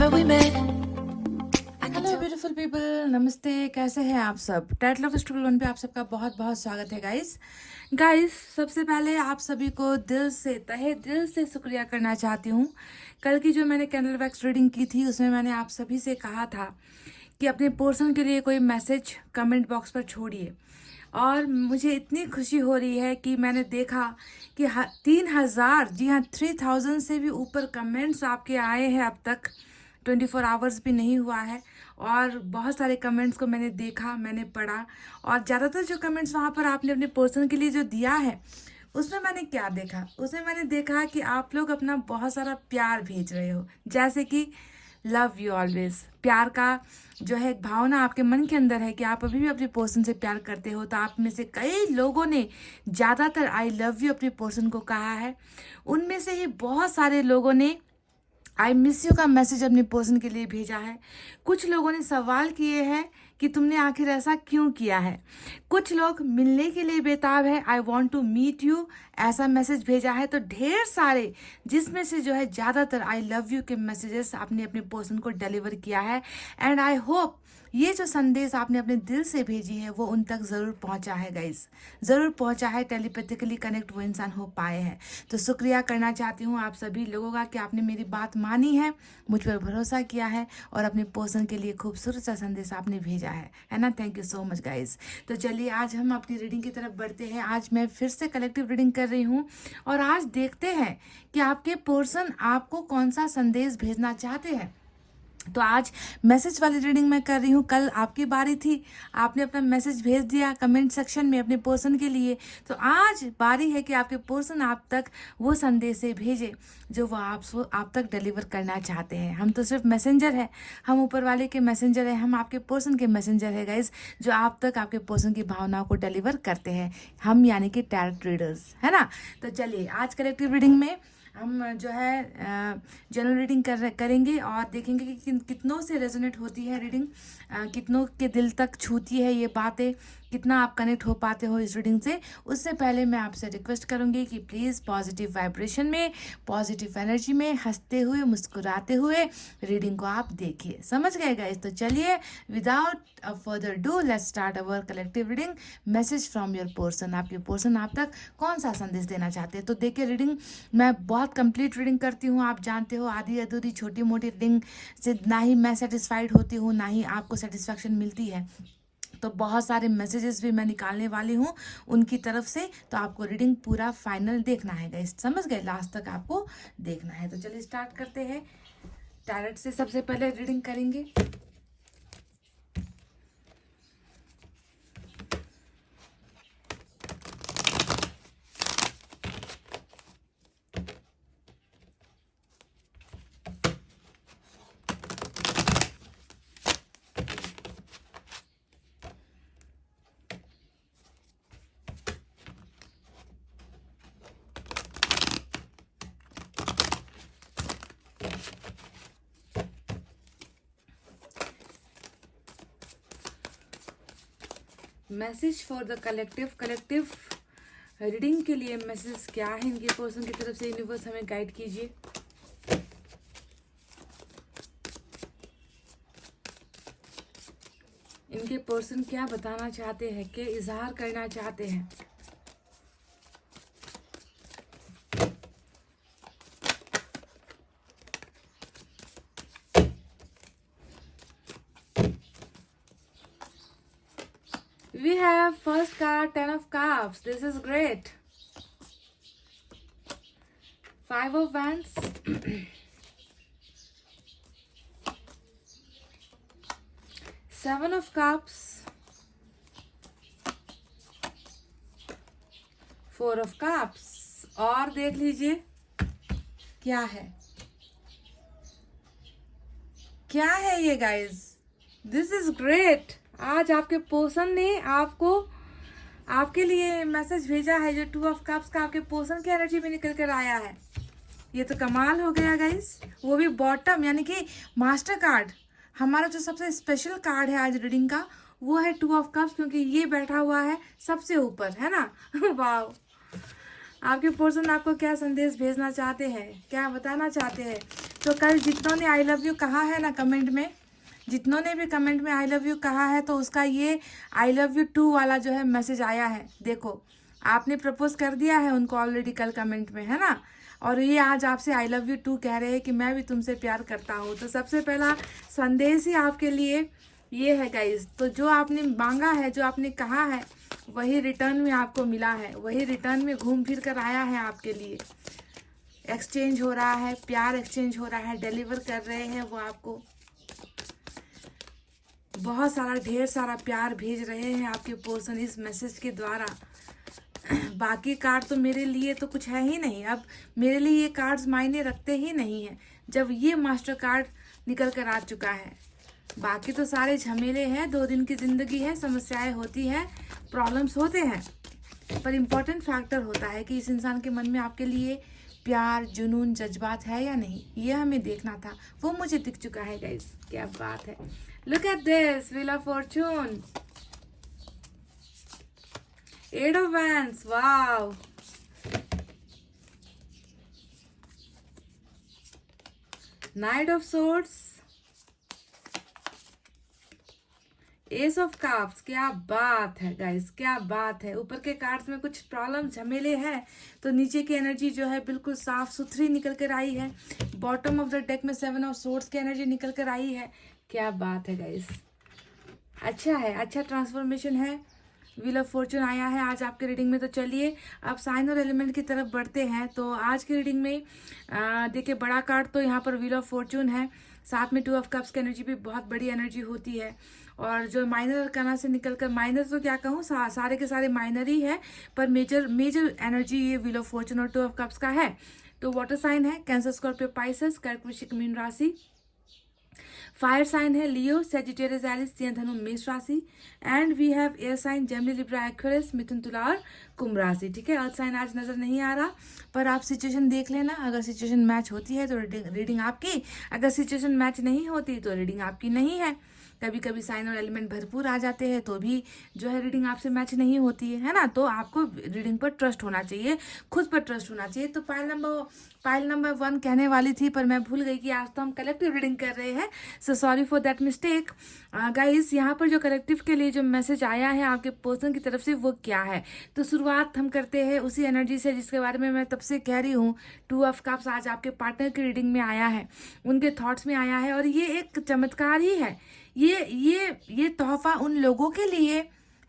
where we met. Hello beautiful people, नमस्ते। कैसे हैं आप सब? टाइटल ऑफ स्टूडियो वन पे आप सबका बहुत बहुत स्वागत है गाइस। सबसे पहले आप सभी को दिल से, तहे दिल से शुक्रिया करना चाहती हूँ। कल की जो मैंने कैंडल वैक्स रीडिंग की थी उसमें मैंने आप सभी से कहा था कि अपने पोर्सन के लिए कोई मैसेज कमेंट बॉक्स पर छोड़िए, और मुझे इतनी खुशी हो रही है कि मैंने देखा कि 3000, जी हाँ 3000 से भी ऊपर कमेंट्स आपके आए हैं अब तक। 24 आवर्स भी नहीं हुआ है और बहुत सारे कमेंट्स को मैंने देखा, मैंने पढ़ा, और ज़्यादातर जो कमेंट्स वहाँ पर आपने अपने पर्सन के लिए जो दिया है उसमें मैंने क्या देखा? उसमें मैंने देखा कि आप लोग अपना बहुत सारा प्यार भेज रहे हो, जैसे कि लव यू ऑलवेज। प्यार का जो है एक भावना आपके मन के अंदर है कि आप अभी भी अपने पर्सन से प्यार करते हो। तो आप में से कई लोगों ने ज़्यादातर आई लव यू अपने पर्सन को कहा है। उनमें से ही बहुत सारे लोगों ने आई मिस यू का मैसेज अपने पर्सन के लिए भेजा है। कुछ लोगों ने सवाल किए हैं कि तुमने आखिर ऐसा क्यों किया है। कुछ लोग मिलने के लिए बेताब है, I want to meet you ऐसा मैसेज भेजा है। तो ढेर सारे, जिसमें से जो है ज़्यादातर आई लव यू के मैसेजेस आपने अपने पर्सन को डिलीवर किया है। एंड आई होप ये जो संदेश आपने अपने दिल से भेजी है वो उन तक ज़रूर पहुंचा है गाइस, ज़रूर पहुंचा है। टेलीपैथिकली कनेक्ट वो इंसान हो पाए हैं। तो शुक्रिया करना चाहती हूँ आप सभी लोगों का कि आपने मेरी बात मानी है, मुझ पर भरोसा किया है और अपने पर्सन के लिए खूबसूरत सा संदेश आपने भेजा है ना। Thank you so much guys. तो चलिए आज हम अपनी रीडिंग की तरफ बढ़ते हैं। आज मैं फिर से कलेक्टिव रीडिंग कर रही हूँ और आज देखते हैं कि आपके पर्सन आपको कौन सा संदेश भेजना चाहते हैं। तो आज मैसेज वाली रीडिंग मैं कर रही हूँ। कल आपकी बारी थी, आपने अपना मैसेज भेज दिया कमेंट सेक्शन में अपने पर्सन के लिए। तो आज बारी है कि आपके पर्सन आप तक वो संदेश भेजे जो वो आप तक डिलीवर करना चाहते हैं। हम तो सिर्फ मैसेंजर है, हम ऊपर वाले के मैसेंजर है, हम आपके पर्सन के मैसेंजर है गाइज, जो आप तक आपके पर्सन की भावनाओं को डिलीवर करते हैं। हम यानी कि टैरोट रीडर्स, है ना। तो चलिए आज कलेक्टिव रीडिंग में हम जो है जनरल रीडिंग करेंगे और देखेंगे कि कितनों से रेजोनेट होती है रीडिंग, कितनों के दिल तक छूती है ये बातें, कितना आप कनेक्ट हो पाते हो इस रीडिंग से। उससे पहले मैं आपसे रिक्वेस्ट करूंगी कि प्लीज़ पॉजिटिव वाइब्रेशन में, पॉजिटिव एनर्जी में, हंसते हुए मुस्कुराते हुए रीडिंग को आप देखिए। समझ गए गाइस? तो चलिए without further do let's start our collective reading. Message from your person, आपके पर्सन आप तक कौन सा संदेश देना चाहते हैं। तो देखिए रीडिंग मैं बहुत कंप्लीट रीडिंग करती हूँ, आप जानते हो। आधी अधूरी छोटी मोटी रीडिंग से ना ही मैं सेटिस्फाइड होती हूँ, ना ही आपको सेटिस्फैक्शन मिलती है। तो बहुत सारे मैसेजेस भी मैं निकालने वाली हूँ उनकी तरफ से। तो आपको रीडिंग पूरा फाइनल देखना है गाइस, समझ गए? लास्ट तक आपको देखना है। तो चलिए स्टार्ट करते हैं। टैरोट से सबसे पहले रीडिंग करेंगे। Message for the collective reading के लिए मैसेज क्या है इनके पर्सन की तरफ से? यूनिवर्स हमें गाइड कीजिए। इनके पर्सन क्या बताना चाहते हैं, क्या इजहार करना चाहते हैं? We have first card, 10 of Cups. This is great. 5 of Wands. 7 of Cups. 4 of Cups. और देख लीजिए क्या है, क्या है ये गाइज। This is great. आज आपके पर्सन ने आपको, आपके लिए मैसेज भेजा है जो 2 ऑफ कप्स का आपके पर्सन की एनर्जी में निकल कर आया है। ये तो कमाल हो गया गाइस। वो भी बॉटम यानी कि मास्टर कार्ड। हमारा जो सबसे स्पेशल कार्ड है आज रीडिंग का वो है 2 ऑफ कप्स, क्योंकि ये बैठा हुआ है सबसे ऊपर, है ना। वाह। आपके पर्सन आपको क्या संदेश भेजना चाहते हैं, क्या बताना चाहते हैं? तो कल जितनों ने आई लव यू कहा है ना कमेंट में, जितनों ने भी कमेंट में आई लव यू कहा है, तो उसका ये आई लव यू 2 वाला जो है मैसेज आया है। देखो आपने प्रपोज कर दिया है उनको ऑलरेडी कल कमेंट में, है ना, और ये आज आपसे आई लव यू 2 कह रहे हैं कि मैं भी तुमसे प्यार करता हूँ। तो सबसे पहला संदेश ही आपके लिए ये है गाइस, तो जो आपने मांगा है, जो आपने कहा है, वही रिटर्न में आपको मिला है, वही रिटर्न में घूम फिर कर आया है आपके लिए। एक्सचेंज हो रहा है, प्यार एक्सचेंज हो रहा है, डिलीवर कर रहे हैं वो आपको बहुत सारा, ढेर सारा प्यार भेज रहे हैं आपके पर्सन इस मैसेज के द्वारा। बाकी कार्ड तो मेरे लिए तो कुछ है ही नहीं, अब मेरे लिए ये कार्ड्स मायने रखते ही नहीं है जब ये मास्टर कार्ड निकल कर आ चुका है। बाकी तो सारे झमेले हैं, 2 दिन की ज़िंदगी है, समस्याएं होती हैं, प्रॉब्लम्स होते हैं, पर इम्पॉर्टेंट फैक्टर होता है कि इस इंसान के मन में आपके लिए प्यार, जुनून, जज्बात है या नहीं, ये हमें देखना था। वो मुझे दिख चुका है गाइस, क्या बात है। Look at this, wheel of Fortune, 8 of wands, wow, night of swords, S of cups. क्या बात है गाइस, क्या बात है। ऊपर के कार्ड्स में कुछ प्रॉब्लम झमेले हैं, तो नीचे की एनर्जी जो है बिल्कुल साफ सुथरी निकल कर आई है। बॉटम ऑफ द डेक में 7 ऑफ सोर्ड्स की एनर्जी निकल कर आई है। क्या बात है गाइस, अच्छा है, अच्छा ट्रांसफॉर्मेशन है। व्हील ऑफ फॉर्चून आया है आज आपके रीडिंग में। तो चलिए अब साइन और एलिमेंट की तरफ बढ़ते हैं। तो आज की रीडिंग में देखिए बड़ा कार्ड तो यहाँ पर व्हील ऑफ फॉर्चून है, साथ में 2 ऑफ कप्स की एनर्जी भी बहुत बड़ी एनर्जी होती है। और जो माइनर अरकाना से निकलकर, माइनर तो क्या कहूँ, सारे के सारे माइनर ही है, पर मेजर एनर्जी ये व्हील ऑफ फॉर्चून और 2 ऑफ कप्स का है। तो वाटर साइन है कैंसर, स्कॉर्पियो, पाइसेस, कर्क, वृश्चिक, मीन राशि। फायर साइन है लियो, सेजिटेरियस, एरिस, सिंह, धनु, मेष राशि। And we have air sign Gemini, Libra, Aquarius, मिथुन, तुला और कुंभ राशि। ठीक है, अर्थ साइन आज नजर नहीं आ रहा, पर आप सिचुएशन देख लेना। अगर सिचुएशन मैच होती है तो रीडिंग आपकी, अगर सिचुएशन मैच नहीं होती तो रीडिंग आपकी नहीं है। कभी कभी साइन और एलिमेंट भरपूर आ जाते हैं तो भी जो है रीडिंग आपसे मैच नहीं होती है ना। तो आपको रीडिंग पर ट्रस्ट होना चाहिए, खुद पर ट्रस्ट होना चाहिए। तो पाइल नंबर 1 कहने वाली थी, पर मैं भूल गई कि आज तो हम कलेक्टिव रीडिंग कर रहे हैं, so sorry for that mistake guys. यहाँ पर जो कलेक्टिव के लिए जो मैसेज आया है आपके पर्सन की तरफ से वो क्या है, तो शुरुआत हम करते हैं उसी एनर्जी से जिसके बारे में मैं तब से कह रही हूँ। 2 ऑफ कप्स आज आपके पार्टनर की रीडिंग में आया है, उनके थॉट्स में आया है, और ये एक चमत्कार ही है। ये तोहफा उन लोगों के लिए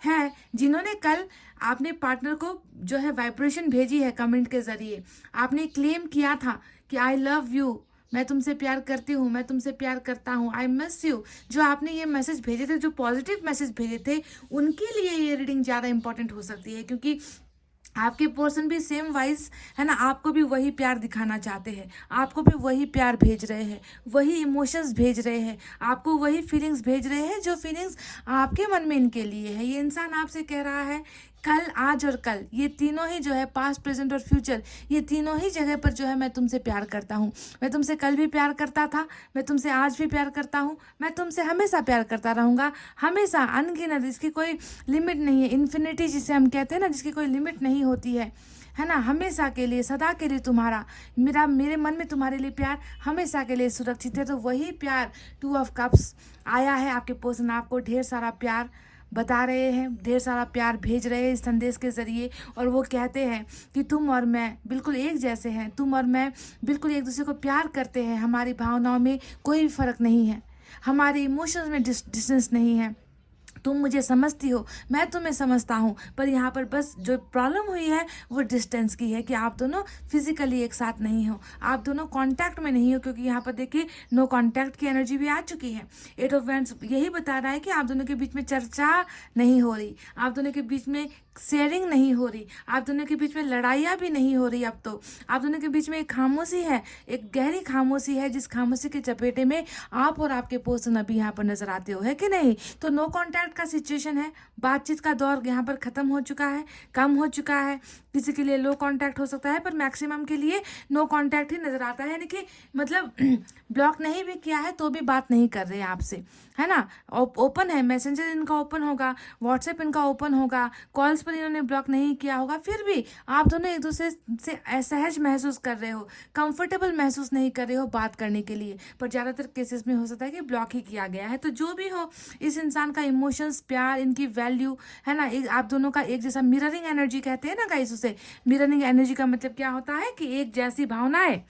है जिन्होंने कल आपने पार्टनर को जो है वाइब्रेशन भेजी है कमेंट के जरिए। आपने क्लेम किया था कि आई लव यू, मैं तुमसे प्यार करती हूँ, मैं तुमसे प्यार करता हूँ, आई मिस यू। जो आपने ये मैसेज भेजे थे, जो पॉजिटिव मैसेज भेजे थे, उनके लिए ये रीडिंग ज़्यादा इंपॉर्टेंट हो सकती है, क्योंकि आपके पर्सन भी सेम वाइज है ना, आपको भी वही प्यार दिखाना चाहते हैं, आपको भी वही प्यार भेज रहे हैं, वही इमोशंस भेज रहे हैं, आपको वही फीलिंग्स भेज रहे हैं जो फीलिंग्स आपके मन में इनके लिए है। ये इंसान आपसे कह रहा है कल, आज और कल, ये तीनों ही जो है पास्ट, प्रेजेंट और फ्यूचर, ये तीनों ही जगह पर जो है मैं तुमसे प्यार करता हूँ। मैं तुमसे कल भी प्यार करता था, मैं तुमसे आज भी प्यार करता हूँ, मैं तुमसे हमेशा प्यार करता रहूँगा, हमेशा, अनगिनत, इसकी कोई लिमिट नहीं है। इन्फिनिटी जिसे हम कहते हैं ना, जिसकी कोई लिमिट नहीं होती है ना। हमेशा के लिए, सदा के लिए तुम्हारा, मेरे मन में तुम्हारे लिए प्यार हमेशा के लिए सुरक्षित है। तो वही प्यार 2 ऑफ कप्स आया है, आपके पर्सन आपको ढेर सारा प्यार बता रहे हैं, ढेर सारा प्यार भेज रहे हैं इस संदेश के ज़रिए। और वो कहते हैं कि तुम और मैं बिल्कुल एक जैसे हैं, तुम और मैं बिल्कुल एक दूसरे को प्यार करते हैं, हमारी भावनाओं में कोई भी फ़र्क नहीं है, हमारे इमोशंस में डिस्टेंस नहीं है। तुम मुझे समझती हो, मैं तुम्हें समझता हूँ, पर यहाँ पर बस जो प्रॉब्लम हुई है वो डिस्टेंस की है, कि आप दोनों फिजिकली एक साथ नहीं हो, आप दोनों कांटेक्ट में नहीं हो, क्योंकि यहाँ पर देखिए नो कांटेक्ट की एनर्जी भी आ चुकी है। 8 ऑफ वैंड्स यही बता रहा है कि आप दोनों के बीच में चर्चा नहीं हो रही, आप दोनों के बीच में शेयरिंग नहीं हो रही, आप दोनों के बीच में लड़ाइयाँ भी नहीं हो रही। अब तो आप दोनों के बीच में एक खामोशी है, एक गहरी खामोशी है, जिस खामोशी के चपेटे में आप और आपके पर्सन अभी यहाँ पर नजर आते हो, है कि नहीं। तो नो कांटेक्ट का सिचुएशन है, बातचीत का दौर यहाँ पर ख़त्म हो चुका है, कम हो चुका है। किसी के लिए लो कांटेक्ट हो सकता है, पर मैक्सिमम के लिए नो कांटेक्ट ही नज़र आता है, यानी कि मतलब ब्लॉक नहीं भी किया है तो भी बात नहीं कर रहे हैं आपसे, है ना। ओपन है, मैसेंजर इनका ओपन होगा, व्हाट्सएप इनका ओपन होगा, कॉल्स पर इन्होंने ब्लॉक नहीं किया होगा, फिर भी आप दोनों एक दूसरे से असहज महसूस कर रहे हो, कंफर्टेबल महसूस नहीं कर रहे हो बात करने के लिए। पर ज़्यादातर केसेस में हो सकता है कि ब्लॉक ही किया गया है। तो जो भी हो, इस इंसान का इमोशंस, प्यार, इनकी वैल्यू, है ना, आप दोनों का एक जैसा मिररिंग एनर्जी कहते हैं ना गाइस उसे। मिररिंग एनर्जी का मतलब क्या होता है कि एक जैसी भावनाएं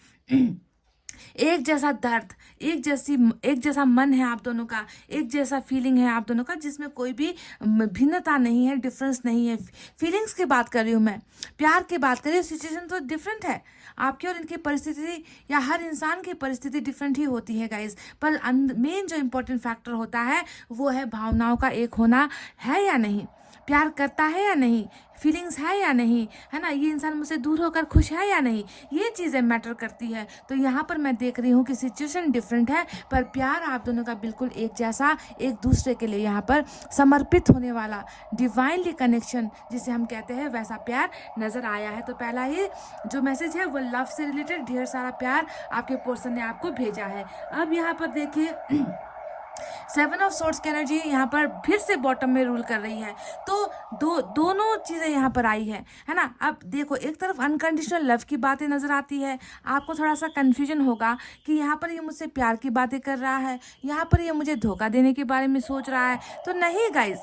एक जैसा दर्द, एक जैसा मन है आप दोनों का, एक जैसा फीलिंग है आप दोनों का, जिसमें कोई भी भिन्नता नहीं है, डिफरेंस नहीं है। फीलिंग्स की बात कर रही हूँ मैं, प्यार की बात कर रही हूँ। सिचुएशन तो डिफरेंट है, आपकी और इनकी परिस्थिति या हर इंसान की परिस्थिति डिफरेंट ही होती है गाइज। पर मेन जो इम्पोर्टेंट फैक्टर होता है वो है भावनाओं का एक होना है या नहीं, प्यार करता है या नहीं, फीलिंग्स है या नहीं, है ना, ये इंसान मुझसे दूर होकर खुश है या नहीं, ये चीज़ें मैटर करती है। तो यहाँ पर मैं देख रही हूँ कि सिचुएशन डिफरेंट है, पर प्यार आप दोनों का बिल्कुल एक जैसा, एक दूसरे के लिए यहाँ पर समर्पित होने वाला डिवाइनली कनेक्शन जिसे हम कहते हैं, वैसा प्यार नज़र आया है। तो पहला ही जो मैसेज है वो लव से रिलेटेड ढेर सारा प्यार आपके पर्सन ने आपको भेजा है। अब यहाँ पर देखिए 7 ऑफ सोर्ड्स की एनर्जी यहाँ पर फिर से बॉटम में रूल कर रही है। तो दोनों चीज़ें यहाँ पर आई है ना। अब देखो, एक तरफ अनकंडीशनल लव की बातें नज़र आती है, आपको थोड़ा सा कन्फ्यूजन होगा कि यहाँ पर ये मुझसे प्यार की बातें कर रहा है, यहाँ पर ये मुझे धोखा देने के बारे में सोच रहा है। तो नहीं गाइज,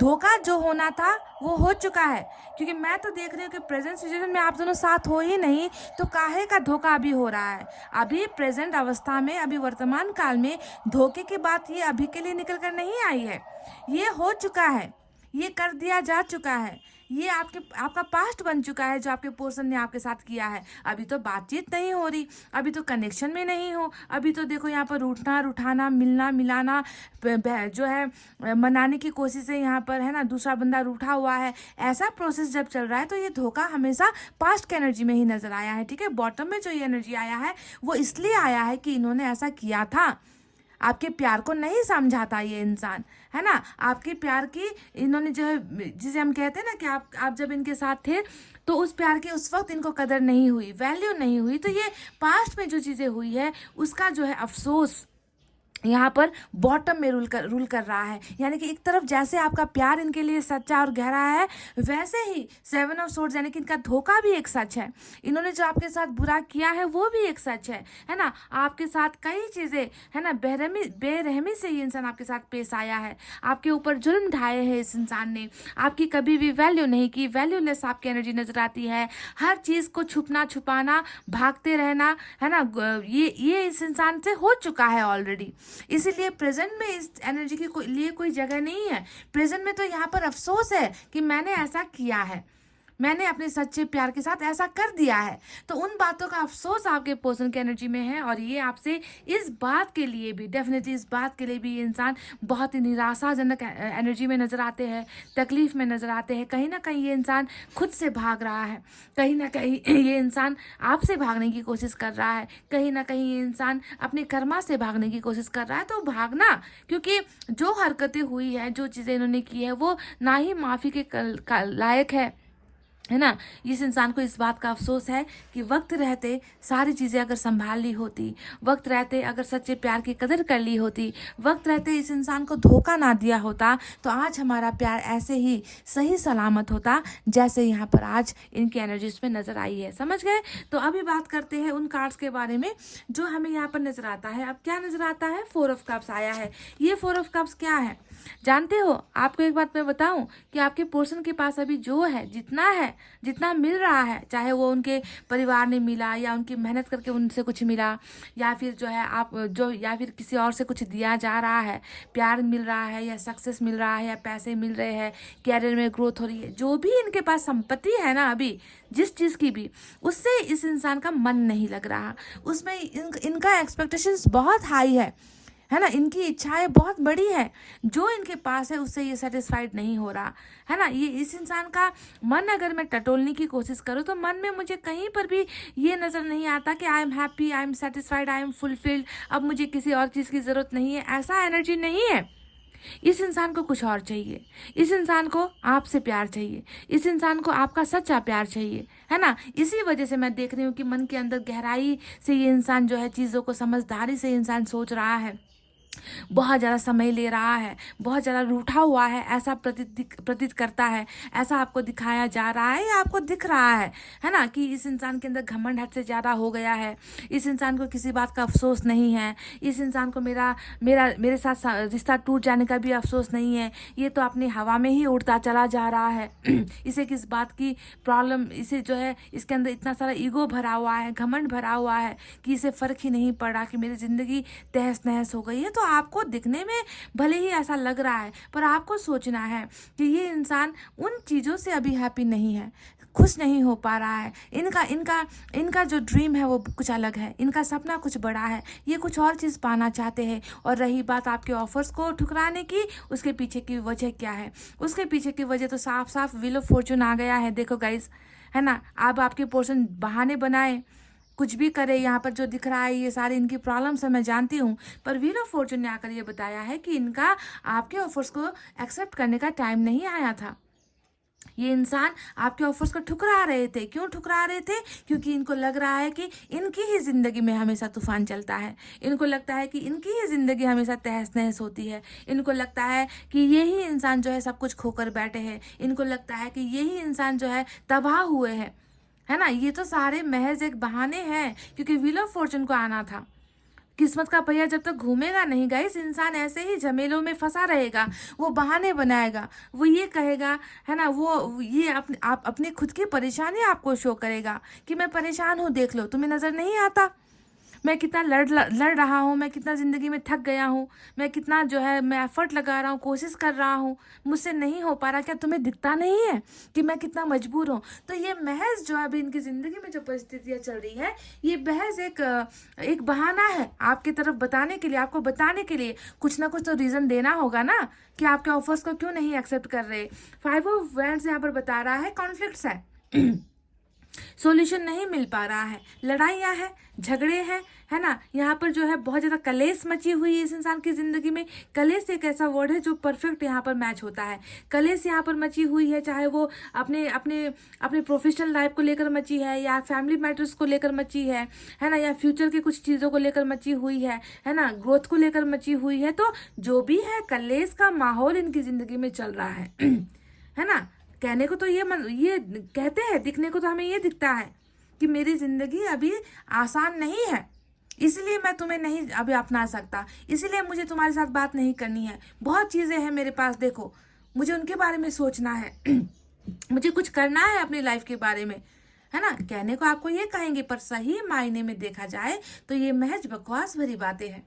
धोखा जो होना था वो हो चुका है, क्योंकि मैं तो देख रही हूँ कि प्रेजेंट सिचुएशन में आप दोनों साथ हो ही नहीं, तो काहे का धोखा अभी हो रहा है। अभी प्रेजेंट अवस्था में, अभी वर्तमान काल में धोखे की बात ये अभी के लिए निकल कर नहीं आई है, ये हो चुका है, ये कर दिया जा चुका है, ये आपका पास्ट बन चुका है जो आपके पर्सन ने आपके साथ किया है। अभी तो बातचीत नहीं हो रही, अभी तो कनेक्शन में नहीं हो, अभी तो देखो यहाँ पर रूठना रुठाना, मिलना मिलाना जो है मनाने की कोशिश है यहाँ पर, है ना, दूसरा बंदा रूठा हुआ है, ऐसा प्रोसेस जब चल रहा है तो ये धोखा हमेशा पास्ट के एनर्जी में ही नजर आया है। ठीक है, बॉटम में जो ये एनर्जी आया है वो इसलिए आया है कि इन्होंने ऐसा किया था, आपके प्यार को नहीं समझा था ये इंसान, है ना। आपके प्यार की इन्होंने जो है, जिसे हम कहते हैं ना कि आप जब इनके साथ थे तो उस प्यार की उस वक्त इनको कदर नहीं हुई, वैल्यू नहीं हुई। तो ये पास्ट में जो चीज़ें हुई है उसका जो है अफसोस यहाँ पर बॉटम में रूल कर रहा है। यानी कि एक तरफ जैसे आपका प्यार इनके लिए सच्चा और गहरा है, वैसे ही 7 ऑफ सोर्ड्स यानी कि इनका धोखा भी एक सच है। इन्होंने जो आपके साथ बुरा किया है वो भी एक सच है ना। आपके साथ कई चीज़ें, है ना, बेरहमी से ये इंसान आपके साथ पेश आया है, आपके ऊपर जुल्म ढाए हैं इस इंसान ने, आपकी कभी भी वैल्यू नहीं की, वैल्यूलेस आपकी एनर्जी नजर आती है। हर चीज़ को छुपना छुपाना, भागते रहना, है ना, ये इस इंसान से हो चुका है ऑलरेडी। इसीलिए प्रेजेंट में इस एनर्जी के लिए कोई जगह नहीं है। प्रेजेंट में तो यहाँ पर अफसोस है कि मैंने ऐसा किया है, मैंने अपने सच्चे प्यार के साथ ऐसा कर दिया है। तो उन बातों का अफसोस आपके पर्सन की एनर्जी में है, और ये आपसे इस बात के लिए भी, डेफिनेटली इस बात के लिए भी ये इंसान बहुत ही निराशाजनक एनर्जी में नज़र आते हैं, तकलीफ में नज़र आते हैं। कहीं ना कहीं ये इंसान खुद से भाग रहा है, कहीं ना कहीं ये इंसान आपसे भागने की कोशिश कर रहा है, कहीं ना कहीं ये इंसान अपने कर्मा से भागने की कोशिश कर रहा है। तो भागना, क्योंकि जो हरकतें हुई है, जो चीज़ें इन्होंने की है, वो ना ही माफ़ी के लायक है ना। इस इंसान को इस बात का अफसोस है कि वक्त रहते सारी चीज़ें अगर संभाल ली होती, वक्त रहते अगर सच्चे प्यार की कदर कर ली होती, वक्त रहते इस इंसान को धोखा ना दिया होता, तो आज हमारा प्यार ऐसे ही सही सलामत होता जैसे यहाँ पर आज इनकी एनर्जीज में नज़र आई है। समझ गए। तो अभी बात करते हैं उन कार्ड्स के बारे में जो हमें यहाँ पर नज़र आता है। अब क्या नज़र आता है? 4 ऑफ कप्स आया है। ये 4 ऑफ कप्स क्या है जानते हो? आपको एक बात मैं बताऊं कि आपके पर्सन के पास अभी जो है, जितना मिल रहा है, चाहे वो उनके परिवार ने मिला या उनकी मेहनत करके उनसे कुछ मिला, या फिर जो है या फिर किसी और से कुछ दिया जा रहा है, प्यार मिल रहा है या सक्सेस मिल रहा है या पैसे मिल रहे हैं, कैरियर में ग्रोथ हो रही है, जो भी इनके पास संपत्ति है ना अभी, जिस चीज़ की भी, उससे इस इंसान का मन नहीं लग रहा। उसमें इनका एक्सपेक्टेशंस बहुत हाई है ना, इनकी इच्छाएं बहुत बड़ी है, जो इनके पास है उससे ये सेटिस्फाइड नहीं हो रहा, है ना। ये इस इंसान का मन अगर मैं टटोलने की कोशिश करूँ तो मन में मुझे कहीं पर भी ये नज़र नहीं आता कि I am happy, I am satisfied, I am fulfilled, अब मुझे किसी और चीज़ की ज़रूरत नहीं है, ऐसा एनर्जी नहीं है। इस इंसान को कुछ और चाहिए, इस इंसान को आपसे प्यार चाहिए, इस इंसान को आपका सच्चा प्यार चाहिए, है ना। इसी वजह से मैं देख रही हूँ कि मन के अंदर गहराई से ये इंसान जो है चीज़ों को समझदारी से इंसान सोच रहा है, बहुत ज़्यादा समय ले रहा है, बहुत ज़्यादा रूठा हुआ है, ऐसा प्रतीत करता है, ऐसा आपको दिखाया जा रहा है या आपको दिख रहा है ना, कि इस इंसान के अंदर घमंड हद से ज़्यादा हो गया है, इस इंसान को किसी बात का अफसोस नहीं है, इस इंसान को मेरे साथ रिश्ता टूट जाने का भी अफसोस नहीं है, ये तो अपनी हवा में ही उड़ता चला जा रहा है। इसे किस बात की प्रॉब्लम, इसे जो है इसके अंदर इतना सारा ईगो भरा हुआ है, घमंड भरा हुआ है कि इसे फ़र्क ही नहीं पड़ रहा कि मेरी ज़िंदगी तहस नहस हो गई है। तो आपको दिखने में भले ही ऐसा लग रहा है, पर आपको सोचना है कि ये इंसान उन चीज़ों से अभी हैप्पी नहीं है, खुश नहीं हो पा रहा है। इनका जो ड्रीम है वो कुछ अलग है, इनका सपना कुछ बड़ा है, ये कुछ और चीज़ पाना चाहते हैं। और रही बात आपके ऑफर्स को ठुकराने की, उसके पीछे की वजह क्या है? उसके पीछे की वजह तो साफ साफ व्हील ऑफ फॉर्चून आ गया है। देखो गाइस, है ना, अब आपके पोर्शन बहाने बनाए कुछ भी करे, यहाँ पर जो दिख रहा है ये सारी इनकी प्रॉब्लम्स है, मैं जानती हूँ, पर व्हील ऑफ फॉर्चून ने आकर ये बताया है कि इनका आपके ऑफर्स को एक्सेप्ट करने का टाइम नहीं आया था। ये इंसान आपके ऑफर्स को ठुकरा रहे थे। क्यों ठुकरा रहे थे? क्योंकि इनको लग रहा है कि इनकी ही ज़िंदगी में हमेशा तूफान चलता है, इनको लगता है कि इनकी ही ज़िंदगी हमेशा तहस नहस होती है, इनको लगता है कि यही इंसान जो है सब कुछ खोकर बैठे हैं, इनको लगता है कि यही इंसान जो है तबाह हुए हैं, है ना। ये तो सारे महज एक बहाने हैं, क्योंकि व्हील ऑफ फॉर्चून को आना था। किस्मत का पहिया जब तक घूमेगा नहीं गाइस, इंसान ऐसे ही झमेलों में फंसा रहेगा, वो बहाने बनाएगा, वो ये कहेगा, है ना, वो ये अपनी खुद की परेशानी आपको शो करेगा कि मैं परेशान हूँ, देख लो, तुम्हें नज़र नहीं आता मैं कितना लड़ रहा हूँ, मैं कितना ज़िंदगी में थक गया हूँ, मैं कितना जो है मैं एफर्ट लगा रहा हूँ, कोशिश कर रहा हूँ, मुझसे नहीं हो पा रहा, क्या तुम्हें दिखता नहीं है कि मैं कितना मजबूर हूँ? तो ये महज जो अभी इनकी ज़िंदगी में जो परिस्थितियाँ चल रही है, ये महज एक बहाना है आपकी तरफ बताने के लिए, आपको बताने के लिए कुछ ना कुछ तो रीज़न देना होगा ना कि आपके ऑफर्स को क्यों नहीं एक्सेप्ट कर रहे। 5 ऑफ वैंड्स यहाँ पर बता रहा है कॉन्फ्लिक्ट्स है, सॉल्यूशन नहीं मिल पा रहा है, लड़ाइयाँ हैं, झगड़े हैं, है ना। यहाँ पर जो है बहुत ज़्यादा कलेश मची हुई है इस इंसान की ज़िंदगी में। कलेश एक ऐसा वर्ड है जो परफेक्ट यहाँ पर मैच होता है। कलेश यहाँ पर मची हुई है, चाहे वो अपने अपने अपने प्रोफेशनल लाइफ को लेकर मची है, या फैमिली मैटर्स को लेकर मची है ना, या फ्यूचर की कुछ चीज़ों को लेकर मची हुई है ना, ग्रोथ को लेकर मची हुई है। तो जो भी है, कलेश का माहौल इनकी ज़िंदगी में चल रहा है ना। कहने को तो ये कहते हैं, दिखने को तो हमें ये दिखता है कि मेरी ज़िंदगी अभी आसान नहीं है, इसलिए मैं तुम्हें नहीं अभी अपना सकता, इसलिए मुझे तुम्हारे साथ बात नहीं करनी है, बहुत चीज़ें हैं मेरे पास, देखो मुझे उनके बारे में सोचना है मुझे कुछ करना है अपनी लाइफ के बारे में, है ना। कहने को आपको ये कहेंगे, पर सही मायने में देखा जाए तो ये महज बकवास भरी बातें हैं।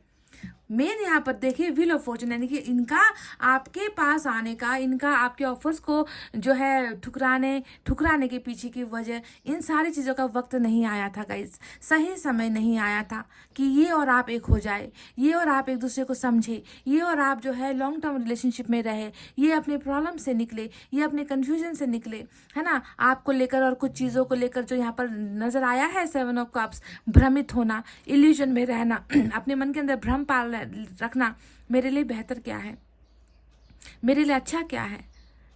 मेन यहाँ पर देखिए व्हील ऑफ फॉर्चून, यानी कि इनका आपके पास आने का, इनका आपके ऑफर्स को जो है ठुकराने के पीछे की वजह, इन सारी चीज़ों का वक्त नहीं आया था गाइस, सही समय नहीं आया था कि ये और आप एक हो जाए, ये और आप एक दूसरे को समझे, ये और आप जो है लॉन्ग टर्म रिलेशनशिप में रहे, ये अपने प्रॉब्लम से निकले, ये अपने कन्फ्यूजन से निकले, है ना। आपको लेकर और कुछ चीज़ों को लेकर जो यहाँ पर नज़र आया है 7 ऑफ कप्स, भ्रमित होना, इल्यूजन में रहना, अपने मन के अंदर भ्रम पाल रखना, मेरे लिए बेहतर क्या है, मेरे लिए अच्छा क्या है,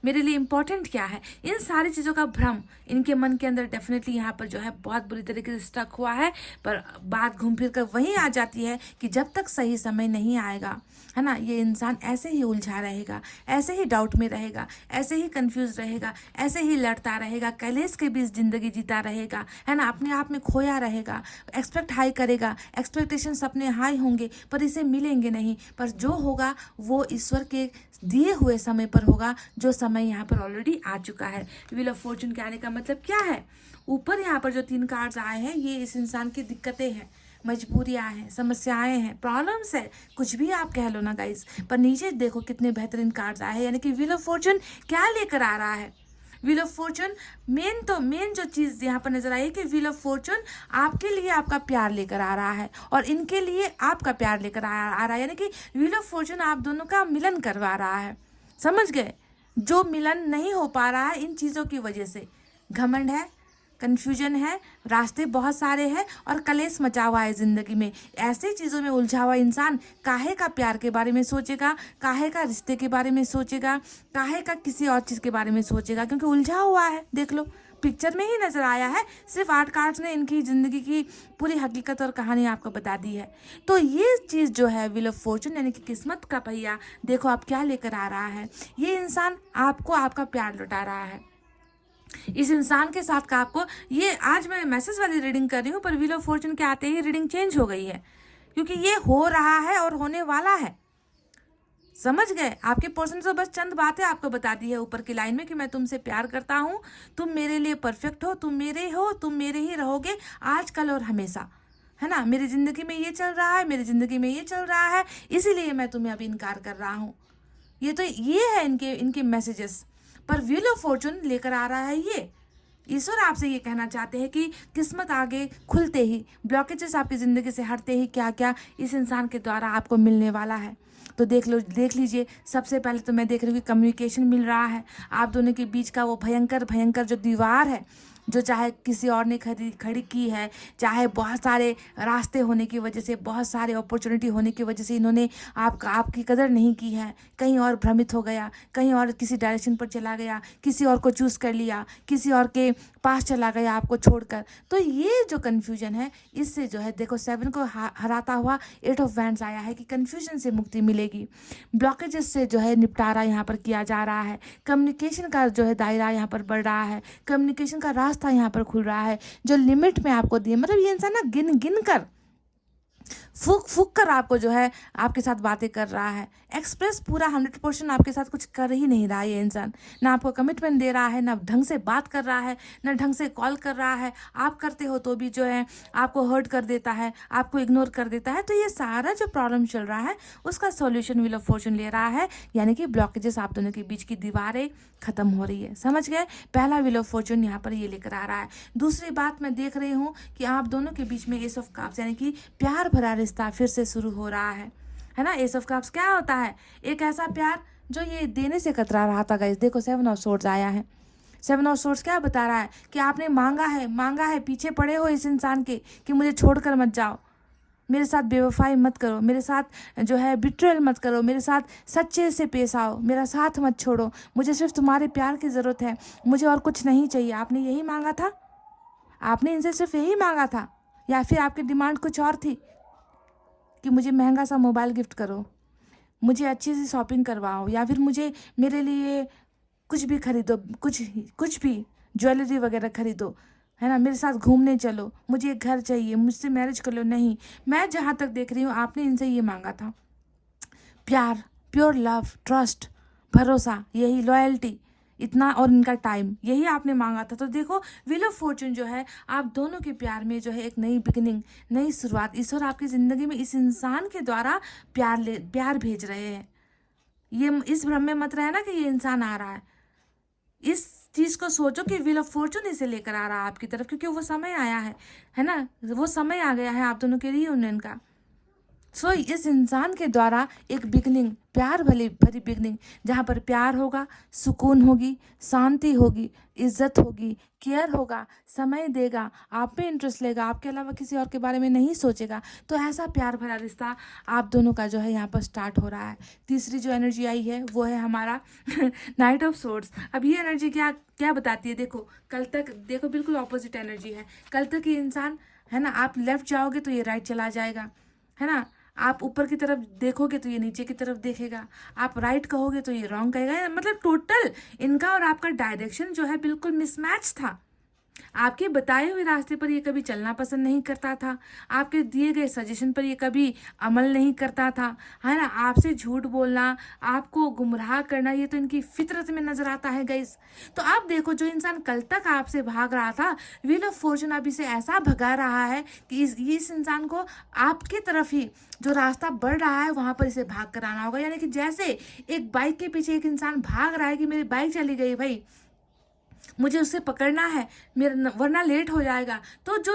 मेरे लिए इम्पोर्टेंट क्या है, इन सारी चीज़ों का भ्रम इनके मन के अंदर डेफिनेटली यहाँ पर जो है बहुत बुरी तरीके से स्टक हुआ है। पर बात घूम फिर कर वहीं आ जाती है कि जब तक सही समय नहीं आएगा, है ना, ये इंसान ऐसे ही उलझा रहेगा, ऐसे ही डाउट में रहेगा, ऐसे ही कंफ्यूज रहेगा, ऐसे ही लड़ता रहेगा, कलेश के बीच ज़िंदगी जीता रहेगा, है ना, अपने आप में खोया रहेगा, एक्सपेक्ट हाई करेगा, एक्सपेक्टेशंस अपने हाई होंगे पर इसे मिलेंगे नहीं। पर जो होगा वो ईश्वर के दिए हुए समय पर होगा, जो समय यहाँ पर ऑलरेडी आ चुका है। व्हील ऑफ फॉर्चून के आने का मतलब क्या है? ऊपर यहाँ पर जो 3 कार्ड्स आए हैं, ये इस इंसान की दिक्कतें हैं, मजबूरियाँ हैं, समस्याएं हैं, प्रॉब्लम्स है, कुछ भी आप कह लो ना गाइस। पर नीचे देखो कितने बेहतरीन कार्ड्स आए हैं, यानी कि व्हील ऑफ फॉर्चून क्या लेकर आ रहा है। व्हील ऑफ फॉर्चून मेन जो चीज़ यहाँ पर नजर आई है कि व्हील ऑफ फॉर्चून आपके लिए आपका प्यार लेकर आ रहा है और इनके लिए आपका प्यार लेकर आ रहा है, यानी कि व्हील ऑफ फॉर्चून आप दोनों का मिलन करवा रहा है। समझ गए? जो मिलन नहीं हो पा रहा है इन चीज़ों की वजह से, घमंड है, कन्फ्यूजन है, रास्ते बहुत सारे हैं और कलेश मचा हुआ है ज़िंदगी में। ऐसे चीज़ों में उलझा हुआ इंसान काहे का प्यार के बारे में सोचेगा, काहे का रिश्ते के बारे में सोचेगा, काहे का किसी और चीज़ के बारे में सोचेगा, क्योंकि उलझा हुआ है। देख लो, पिक्चर में ही नजर आया है, सिर्फ आर्ट कार्ड्स ने इनकी ज़िंदगी की पूरी हकीकत और कहानी आपको बता दी है। तो ये चीज़ जो है व्हील ऑफ फॉर्चून यानी कि किस्मत का पहिया, देखो आप क्या लेकर आ रहा है। ये इंसान आपको आपका प्यार लौटा रहा है। इस इंसान के साथ का आपको, ये आज मैं मैसेज वाली रीडिंग कर रही हूँ, पर व्हील ऑफ फॉर्चून के आते ही रीडिंग चेंज हो गई है, क्योंकि ये हो रहा है और होने वाला है। समझ गए? आपके पर्सन तो बस चंद बातें आपको बता दी है ऊपर की लाइन में कि मैं तुमसे प्यार करता हूँ, तुम मेरे लिए परफेक्ट हो, तुम मेरे हो, तुम मेरे ही रहोगे आज, कल और हमेशा, है ना। मेरी ज़िंदगी में ये चल रहा है, मेरी ज़िंदगी में ये चल रहा है, इसीलिए मैं तुम्हें अभी इनकार कर रहा हूँ। ये है इनके मैसेजेस। पर व्हील ऑफ फॉर्चून लेकर आ रहा है ये, ईश्वर आपसे ये कहना चाहते हैं कि किस्मत आगे खुलते ही, ब्लॉकेजेस आपकी ज़िंदगी से हटते ही क्या क्या इस इंसान के द्वारा आपको मिलने वाला है। तो देख लीजिए। सबसे पहले तो मैं देख रही हूँ कि कम्युनिकेशन मिल रहा है आप दोनों के बीच का। वो भयंकर जो दीवार है, जो चाहे किसी और ने खड़ी की है, चाहे बहुत सारे रास्ते होने की वजह से, बहुत सारे अपॉर्चुनिटी होने की वजह से इन्होंने आपकी कदर नहीं की है, कहीं और भ्रमित हो गया, कहीं और किसी डायरेक्शन पर चला गया, किसी और को चूज़ कर लिया, किसी और के पास चला गया आपको छोड़कर। तो ये जो कन्फ्यूजन है, इससे जो है देखो 7 को हराता हुआ 8 ऑफ वैंड्स आया है कि कन्फ्यूजन से मुक्ति मिलेगी। ब्लॉकेजेस से जो है निपटारा यहाँ पर किया जा रहा है। कम्युनिकेशन का जो है दायरा यहाँ पर बढ़ रहा है, कम्युनिकेशन का रास्ता यहाँ पर खुल रहा है। जो लिमिट में आपको दिए, मतलब ये इंसान ना गिन कर फूक कर आपको जो है आपके साथ बातें कर रहा है। एक्सप्रेस पूरा 100% आपके साथ कुछ कर ही नहीं रहा ये इंसान, ना आपको कमिटमेंट दे रहा है, ना ढंग से बात कर रहा है, ना ढंग से कॉल कर रहा है। आप करते हो तो भी जो है आपको हर्ट कर देता है, आपको इग्नोर कर देता है। तो ये सारा जो प्रॉब्लम चल रहा है उसका सॉल्यूशन व्हील ऑफ फॉर्चून ले रहा है, यानी कि ब्लॉकेजेस आप दोनों के बीच की दीवारें खत्म हो रही है। समझ गए? पहला व्हील ऑफ फॉर्चून यहाँ पर ये लेकर आ रहा है। दूसरी बात मैं देख रही हूँ कि आप दोनों के बीच में एस ऑफ कप्स यानी कि प्यार भरा रिश्ता फिर से शुरू हो रहा है ना। एस ऑफ कप्स क्या होता है? एक ऐसा प्यार जो ये देने से कतरा रहा था गाइस। देखो 7 ऑफ सोर्ड्स आया है। 7 ऑफ सोर्ड्स क्या बता रहा है कि आपने मांगा है, पीछे पड़े हो इस इंसान के कि मुझे छोड़कर मत जाओ, मेरे साथ बेवफाई मत करो, मेरे साथ जो है बिट्रेल मत करो, मेरे साथ सच्चे से पेश आओ, मेरा साथ मत छोड़ो, मुझे सिर्फ तुम्हारे प्यार की ज़रूरत है, मुझे और कुछ नहीं चाहिए। आपने यही मांगा था? आपने इनसे सिर्फ यही मांगा था, या फिर आपकी डिमांड कुछ और थी कि मुझे महंगा सा मोबाइल गिफ्ट करो, मुझे अच्छी सी शॉपिंग करवाओ, या फिर मुझे मेरे लिए कुछ भी खरीदो, कुछ भी ज्वेलरी वगैरह खरीदो, है ना, मेरे साथ घूमने चलो, मुझे एक घर चाहिए, मुझसे मैरिज कर लो। नहीं, मैं जहाँ तक देख रही हूँ आपने इनसे ये मांगा था प्यार, प्योर लव, ट्रस्ट, भरोसा, यही लॉयल्टी, इतना, और इनका टाइम, यही आपने मांगा था। तो देखो व्हील ऑफ फॉर्चून जो है आप दोनों के प्यार में जो है एक नई बिगिनिंग, नई शुरुआत, ईश्वर आपकी ज़िंदगी में इस इंसान के द्वारा प्यार भेज रहे हैं। ये इस भ्रम में मत रहना कि ये इंसान आ रहा है। इस चीज़ को सोचो कि व्हील ऑफ फॉर्चून इसे लेकर आ रहा है आपकी तरफ, क्योंकि वो समय आया है ना, वो समय आ गया है आप दोनों के रियूनियन का। सो इस इंसान के द्वारा एक बिगनिंग, प्यार भरी बिगनिंग, जहाँ पर प्यार होगा, सुकून होगी, शांति होगी, इज्जत होगी, केयर होगा, समय देगा, आप पे इंटरेस्ट लेगा, आपके अलावा किसी और के बारे में नहीं सोचेगा। तो ऐसा प्यार भरा रिश्ता आप दोनों का जो है यहाँ पर स्टार्ट हो रहा है। तीसरी जो एनर्जी आई है वो है हमारा नाइट ऑफ सोर्ड्स। अब ये एनर्जी क्या क्या बताती है? देखो कल तक, देखो बिल्कुल ऑपोजिट एनर्जी है। कल तक ये इंसान, है ना, आप लेफ्ट जाओगे तो ये राइट चला जाएगा, है ना, आप ऊपर की तरफ देखोगे तो ये नीचे की तरफ देखेगा, आप राइट कहोगे तो ये रॉन्ग कहेगा। मतलब टोटल इनका और आपका डायरेक्शन जो है बिल्कुल मिसमैच था। आपके बताए हुए रास्ते पर ये कभी चलना पसंद नहीं करता था, आपके दिए गए सजेशन पर ये कभी अमल नहीं करता था, है ना। आपसे झूठ बोलना, आपको गुमराह करना, ये तो इनकी फितरत में नजर आता है गाइस। तो आप देखो जो इंसान कल तक आपसे भाग रहा था, व्हील ऑफ फॉर्चून अब इसे ऐसा भगा रहा है कि इस इंसान को आपकी तरफ ही जो रास्ता बढ़ रहा है वहां पर इसे भाग कर आना होगा। यानी कि जैसे एक बाइक के पीछे एक इंसान भाग रहा है कि मेरी बाइक चली गई भाई, मुझे उससे पकड़ना है, मेरा वरना लेट हो जाएगा। तो जो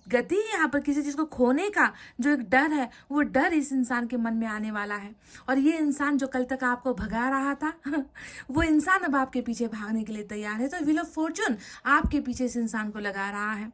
गति है यहाँ पर किसी चीज़ को खोने का जो एक डर है, वो डर इस इंसान के मन में आने वाला है। और ये इंसान जो कल तक आपको भगा रहा था वो इंसान अब आपके पीछे भागने के लिए तैयार है। तो व्हील ऑफ फॉर्चून आपके पीछे इस इंसान को लगा रहा है।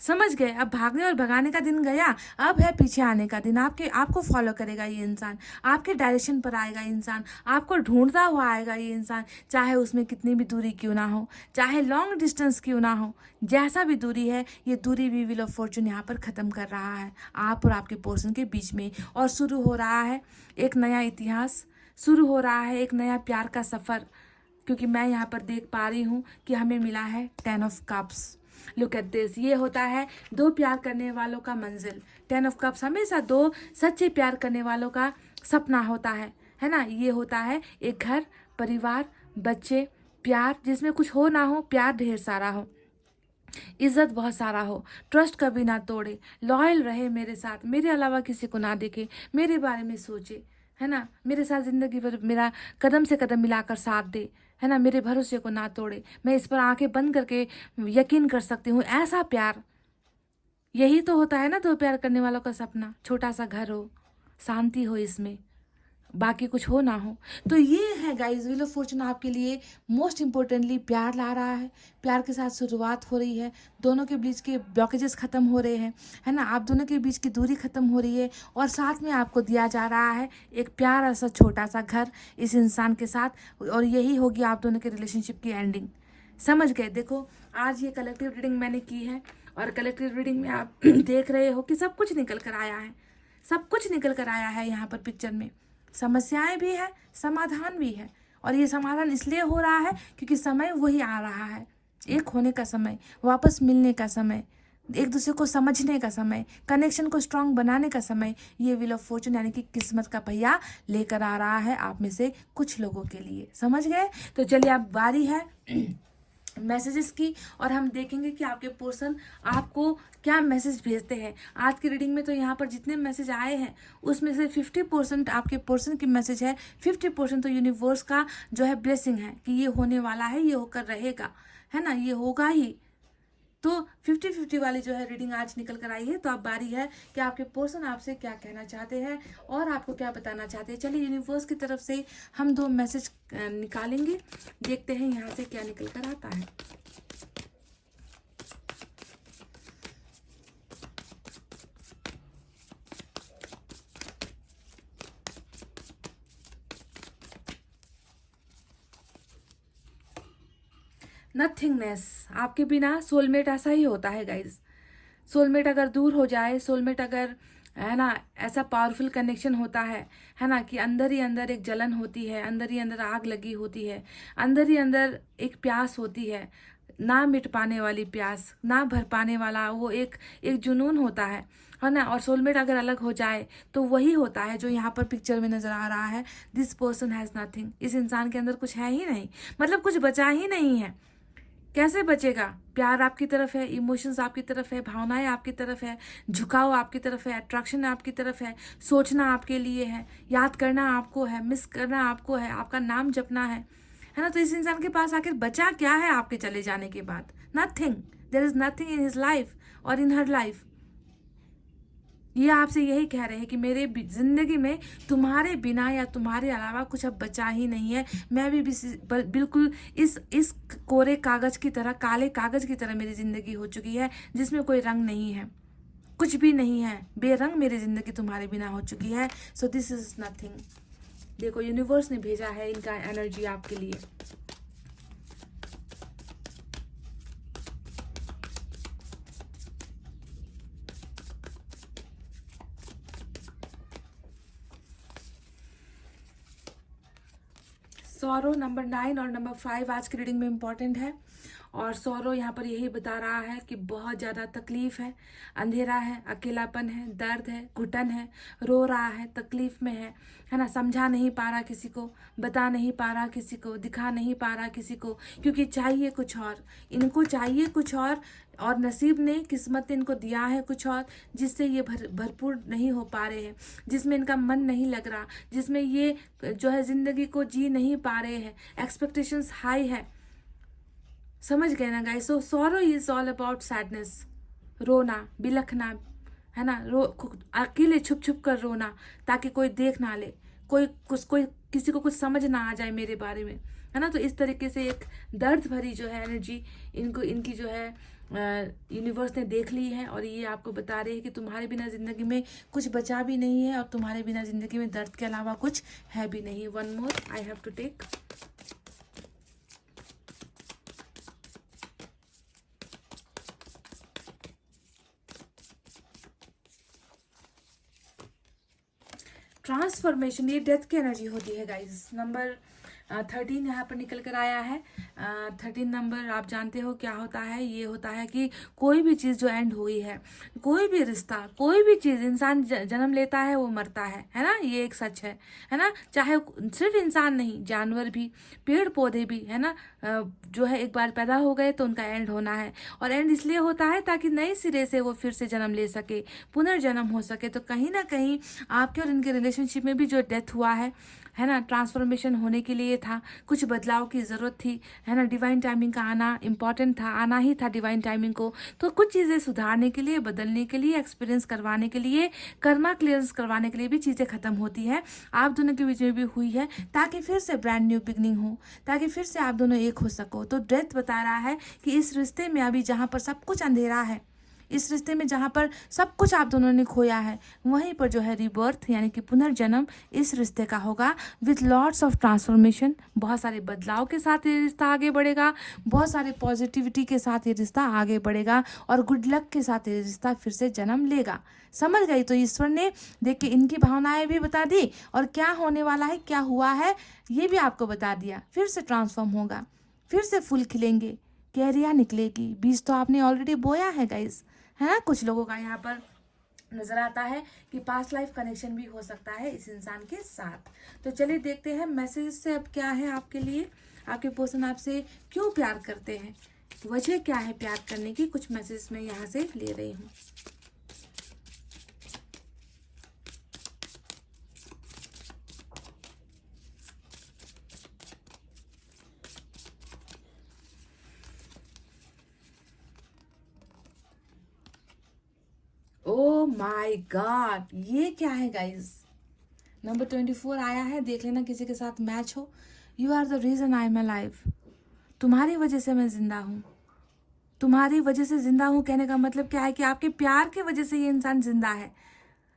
समझ गए? अब भागने और भगाने का दिन गया, अब है पीछे आने का दिन। आपको फॉलो करेगा ये इंसान, आपके डायरेक्शन पर आएगा इंसान, आपको ढूंढता हुआ आएगा ये इंसान, चाहे उसमें कितनी भी दूरी क्यों ना हो, चाहे लॉन्ग डिस्टेंस क्यों ना हो, जैसा भी दूरी है, ये दूरी भी व्हील ऑफ फॉर्चून यहाँ पर ख़त्म कर रहा है आप और आपके पर्सन के बीच में। और शुरू हो रहा है एक नया इतिहास, शुरू हो रहा है एक नया प्यार का सफ़र। क्योंकि मैं यहाँ पर देख पा रही हूँ कि हमें मिला है 10 of cups. Look at this, ये होता है दो प्यार करने वालों का मंजिल। 10 ऑफ कप्स हमेशा दो सच्चे प्यार करने वालों का सपना होता है ना। ये होता है एक घर, परिवार, बच्चे, प्यार, जिसमें कुछ हो ना हो, प्यार ढेर सारा हो, इज्जत बहुत सारा हो, ट्रस्ट कभी ना तोड़े, लॉयल रहे मेरे साथ, मेरे अलावा किसी को ना देखे, मेरे बारे में सोचे, है ना, मेरे साथ ज़िंदगी भर मेरा कदम से कदम मिलाकर साथ दे, है ना, मेरे भरोसे को ना तोड़े, मैं इस पर आंखें बंद करके यकीन कर सकती हूँ। ऐसा प्यार, यही तो होता है ना दो प्यार करने वालों का सपना। छोटा सा घर हो, शांति हो इसमें, बाकी कुछ हो ना हो। तो ये है गाइस व्हील ऑफ फॉर्चून आपके लिए मोस्ट इम्पोर्टेंटली प्यार ला रहा है। प्यार के साथ शुरुआत हो रही है, दोनों के बीच के ब्लॉकेजेस ख़त्म हो रहे हैं, है ना, आप दोनों के बीच की दूरी ख़त्म हो रही है। और साथ में आपको दिया जा रहा है एक प्यारा सा छोटा सा घर इस इंसान के साथ, और यही होगी आप दोनों के रिलेशनशिप की एंडिंग। समझ गए? देखो, आज ये कलेक्टिव रीडिंग मैंने की है, और कलेक्टिव रीडिंग में आप देख रहे हो कि सब कुछ निकल कर आया है, सब कुछ निकल कर आया है यहाँ पर पिक्चर में। समस्याएं भी है, समाधान भी है। और ये समाधान इसलिए हो रहा है क्योंकि समय वही आ रहा है, एक होने का समय, वापस मिलने का समय, एक दूसरे को समझने का समय, कनेक्शन को स्ट्रांग बनाने का समय। ये व्हील ऑफ फॉर्चून यानी कि किस्मत का पहिया लेकर आ रहा है आप में से कुछ लोगों के लिए। समझ गए? तो चलिए, अब बारी है मैसेजेस की, और हम देखेंगे कि आपके पर्सन आपको क्या मैसेज भेजते हैं। आज की रीडिंग में तो यहाँ पर जितने मैसेज आए हैं उसमें से 50% आपके पर्सन की मैसेज है, 50% तो यूनिवर्स का जो है ब्लेसिंग है कि ये होने वाला है, ये होकर रहेगा, है ना, ये होगा ही। तो 50-50 वाली जो है रीडिंग आज निकल कर आई है। तो अब बारी है कि आपके पर्सन आपसे क्या कहना चाहते हैं और आपको क्या बताना चाहते हैं। चलिए, यूनिवर्स की तरफ से हम दो मैसेज निकालेंगे, देखते हैं यहाँ से क्या निकल कर आता है। नथिंगनेस, आपके बिना सोलमेट ऐसा ही होता है गाइज। सोलमेट अगर दूर हो जाए, सोलमेट अगर, है ना, ऐसा पावरफुल कनेक्शन होता है ना, कि अंदर ही अंदर एक जलन होती है, अंदर ही अंदर आग लगी होती है, अंदर ही अंदर एक प्यास होती है, ना मिट पाने वाली प्यास, ना भर पाने वाला वो एक जुनून होता है ना। और सोलमेट अगर अलग हो जाए तो वही होता है जो यहाँ पर पिक्चर में नजर आ रहा है। दिस पर्सन हैज़ नथिंग, इस इंसान के अंदर कुछ है ही नहीं, मतलब कुछ बचा ही नहीं है। कैसे बचेगा? प्यार आपकी तरफ है, इमोशंस आपकी तरफ है, भावनाएं आपकी तरफ है, झुकाव आपकी तरफ है, अट्रैक्शन आपकी तरफ है, सोचना आपके लिए है, याद करना आपको है, मिस करना आपको है, आपका नाम जपना है ना। तो इस इंसान के पास आखिर बचा क्या है आपके चले जाने के बाद? Nothing. There is nothing in his life और इन हर लाइफ। ये आपसे यही कह रहे हैं कि मेरे जिंदगी में तुम्हारे बिना या तुम्हारे अलावा कुछ अब बचा ही नहीं है। मैं भी बिल्कुल इस कोरे कागज की तरह, काले कागज की तरह मेरी जिंदगी हो चुकी है, जिसमें कोई रंग नहीं है, कुछ भी नहीं है, बेरंग मेरी जिंदगी तुम्हारे बिना हो चुकी है। So this is nothing. देखो, यूनिवर्स ने भेजा है इनका एनर्जी आपके लिए। सौरो नंबर 9 और नंबर 5 आज की रीडिंग में इम्पॉर्टेंट है। और सौरो यहाँ पर यही बता रहा है कि बहुत ज़्यादा तकलीफ है, अंधेरा है, अकेलापन है, दर्द है, घुटन है, रो रहा है, तकलीफ में है ना, समझा नहीं पा रहा किसी को, बता नहीं पा रहा किसी को, दिखा नहीं पा रहा किसी को, क्योंकि चाहिए कुछ और, इनको चाहिए कुछ और नसीब ने, किस्मत ने इनको दिया है कुछ और, जिससे ये भरपूर नहीं हो पा रहे हैं, जिसमें इनका मन नहीं लग रहा, जिसमें ये जो है ज़िंदगी को जी नहीं पा रहे हैं। एक्सपेक्टेशंस हाई है, समझ गए ना guys? So sorrow is all about sadness, रोना, बिलखना, है ना, अकेले छुप छुप कर रोना ताकि कोई देख ना ले, कोई किसी को कुछ समझ ना आ जाए मेरे बारे में, है ना। तो इस तरीके से एक दर्द भरी जो है एनर्जी इनकी जो है यूनिवर्स ने देख ली है, और ये आपको बता रही है कि तुम्हारे बिना ज़िंदगी में कुछ बचा भी नहीं है, और तुम्हारे बिना ज़िंदगी में दर्द के अलावा कुछ है भी नहीं। One more I have to take. Transformation, ये डेथ की एनर्जी होती है गाइस। नंबर 13 यहाँ पर निकल कर आया है। 13 नंबर आप जानते हो क्या होता है? ये होता है कि कोई भी चीज़ जो एंड हुई है, कोई भी रिश्ता, कोई भी चीज़, इंसान जन्म लेता है वो मरता है ना, ये एक सच है ना। चाहे सिर्फ इंसान नहीं, जानवर भी, पेड़ पौधे भी, है ना, जो है एक बार पैदा हो गए तो उनका एंड होना है। और एंड इसलिए होता है ताकि नए सिरे से वो फिर से जन्म ले सके, पुनर्जन्म हो सके। तो कहीं ना कहीं आपके और इनके रिलेशनशिप में भी जो डेथ हुआ है ना, ट्रांसफॉर्मेशन होने के लिए था, कुछ बदलाव की ज़रूरत थी, है ना। डिवाइन टाइमिंग का आना इम्पॉर्टेंट था, आना ही था डिवाइन टाइमिंग को। तो कुछ चीज़ें सुधारने के लिए, बदलने के लिए, एक्सपीरियंस करवाने के लिए, कर्मा क्लियरेंस करवाने के लिए भी चीज़ें खत्म होती है। आप दोनों के बीच में भी हुई है ताकि फिर से ब्रांड न्यू बिगनिंग हो, ताकि फिर से आप दोनों एक हो सको। तो डेथ बता रहा है कि इस रिश्ते में अभी जहाँ पर सब कुछ अंधेरा है, इस रिश्ते में जहाँ पर सब कुछ आप दोनों ने खोया है, वहीं पर जो है रिबर्थ यानी कि पुनर्जन्म इस रिश्ते का होगा विथ लॉट्स ऑफ ट्रांसफॉर्मेशन। बहुत सारे बदलाव के साथ ये रिश्ता आगे बढ़ेगा, बहुत सारे पॉजिटिविटी के साथ ये रिश्ता आगे बढ़ेगा, और गुड लक के साथ ये रिश्ता फिर से जन्म लेगा। समझ गई? तो ईश्वर ने देख के इनकी भावनाएं भी बता दी, और क्या होने वाला है, क्या हुआ है, ये भी आपको बता दिया। फिर से ट्रांसफॉर्म होगा, फिर से फूल खिलेंगे, कैरिया निकलेगी। बीज तो आपने ऑलरेडी बोया है गाइस, है ना। कुछ लोगों का यहाँ पर नजर आता है कि पास्ट लाइफ कनेक्शन भी हो सकता है इस इंसान के साथ। तो चलिए देखते हैं मैसेज से अब क्या है आपके लिए। आपके पर्सन आपसे क्यों प्यार करते हैं, वजह क्या है प्यार करने की, कुछ मैसेज मैं यहाँ से ले रही हूँ। ओ माय गॉड, ये क्या है गाइस? नंबर 24 आया है, देख लेना किसी के साथ मैच हो। You are the reason I am alive. तुम्हारी वजह से मैं जिंदा हूँ, तुम्हारी वजह से जिंदा हूँ कहने का मतलब क्या है कि आपके प्यार की वजह से ये इंसान जिंदा है।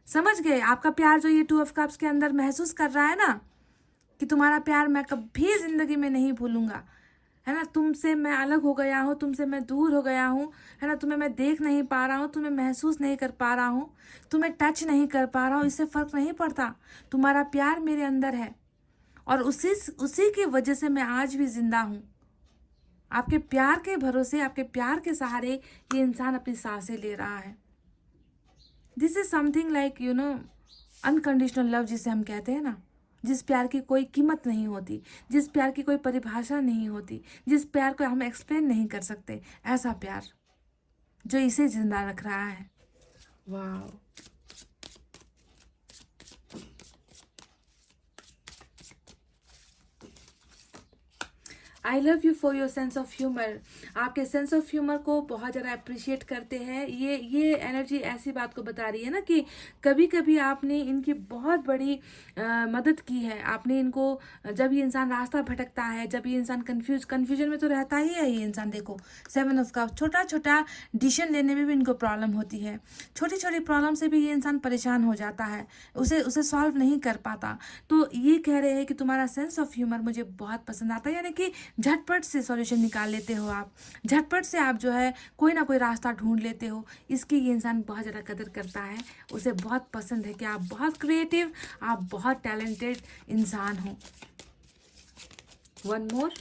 समझ गए? आपका प्यार जो ये 2 ऑफ कप्स के अंदर महसूस कर रहा है ना, कि तुम्हारा प्यार मैं कभी जिंदगी में नहीं भूलूंगा, है ना। तुमसे मैं अलग हो गया हूँ, तुमसे मैं दूर हो गया हूँ, है ना। तुम्हें मैं देख नहीं पा रहा हूँ, तुम्हें महसूस नहीं कर पा रहा हूँ, तुम्हें टच नहीं कर पा रहा हूँ, इससे फ़र्क नहीं पड़ता। तुम्हारा प्यार मेरे अंदर है, और उसी की वजह से मैं आज भी जिंदा हूँ। आपके प्यार के भरोसे, आपके प्यार के सहारे ये इंसान अपनी सांसें ले रहा है। This is something like you know unconditional love, जिसे हम कहते हैं ना, जिस प्यार की कोई कीमत नहीं होती, जिस प्यार की कोई परिभाषा नहीं होती, जिस प्यार को हम एक्सप्लेन नहीं कर सकते, ऐसा प्यार जो इसे जिंदा रख रहा है। वाह, आई love you for your sense of humour. आपके सेंस ऑफ ह्यूमर को बहुत ज़्यादा अप्रिशिएट करते हैं। ये एनर्जी ऐसी बात को बता रही है ना कि कभी कभी आपने इनकी बहुत बड़ी मदद की है। आपने इनको, जब ये इंसान रास्ता भटकता है, जब ये इंसान कन्फ्यूजन में तो रहता ही है ये इंसान। देखो 7 ऑफ कप्स, छोटा छोटा डिसीजन लेने में भी इनको प्रॉब्लम होती है, छोटी छोटी प्रॉब्लम से भी ये इंसान परेशान हो जाता है, उसे सॉल्व नहीं कर पाता। तो ये कह रहे हैं कि तुम्हारा सेंस ऑफ ह्यूमर मुझे बहुत पसंद आता है, यानी कि झटपट से सॉल्यूशन निकाल लेते हो आप, झटपट से आप जो है कोई ना कोई रास्ता ढूंढ लेते हो। इसकी ये इंसान बहुत ज़्यादा कदर करता है, उसे बहुत पसंद है कि आप बहुत क्रिएटिव, आप बहुत टैलेंटेड इंसान हो। One more,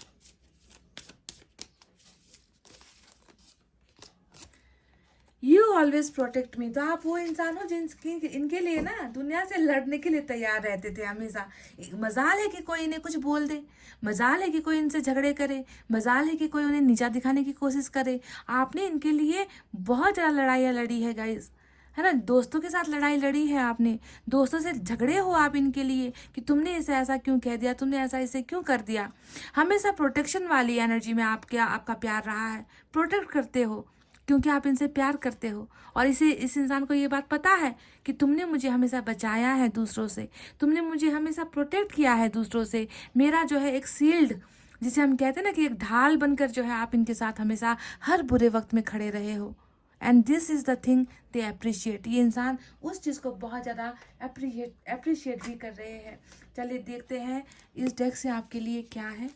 you always protect me. तो आप वो इंसान हो जिनकी इनके लिए ना दुनिया से लड़ने के लिए तैयार रहते थे हमेशा। मजाल है कि कोई इन्हें कुछ बोल दे, मजाल है कि कोई इनसे झगड़े करे, मजाल है कि कोई उन्हें नीचा दिखाने की कोशिश करे, आपने इनके लिए बहुत ज़्यादा लड़ाइयाँ लड़ी है गाइस, है ना। दोस्तों के साथ लड़ाई लड़ी है आपने, दोस्तों से झगड़े हो आप इनके लिए कि तुमने इसे ऐसा क्यों कह दिया, तुमने ऐसा इसे क्यों कर दिया। हमेशा प्रोटेक्शन वाली एनर्जी में आपका प्यार रहा है। प्रोटेक्ट करते हो क्योंकि आप इनसे प्यार करते हो, और इस इंसान को ये बात पता है कि तुमने मुझे हमेशा बचाया है दूसरों से, तुमने मुझे हमेशा प्रोटेक्ट किया है दूसरों से। मेरा जो है एक शील्ड, जिसे हम कहते हैं ना कि एक ढाल बनकर जो है आप इनके साथ हमेशा हर बुरे वक्त में खड़े रहे हो। And this is the thing they appreciate. ये इंसान उस चीज़ को बहुत ज़्यादा अप्रिशिएट भी कर रहे हैं। चलिए देखते हैं इस डेक से आपके लिए क्या है।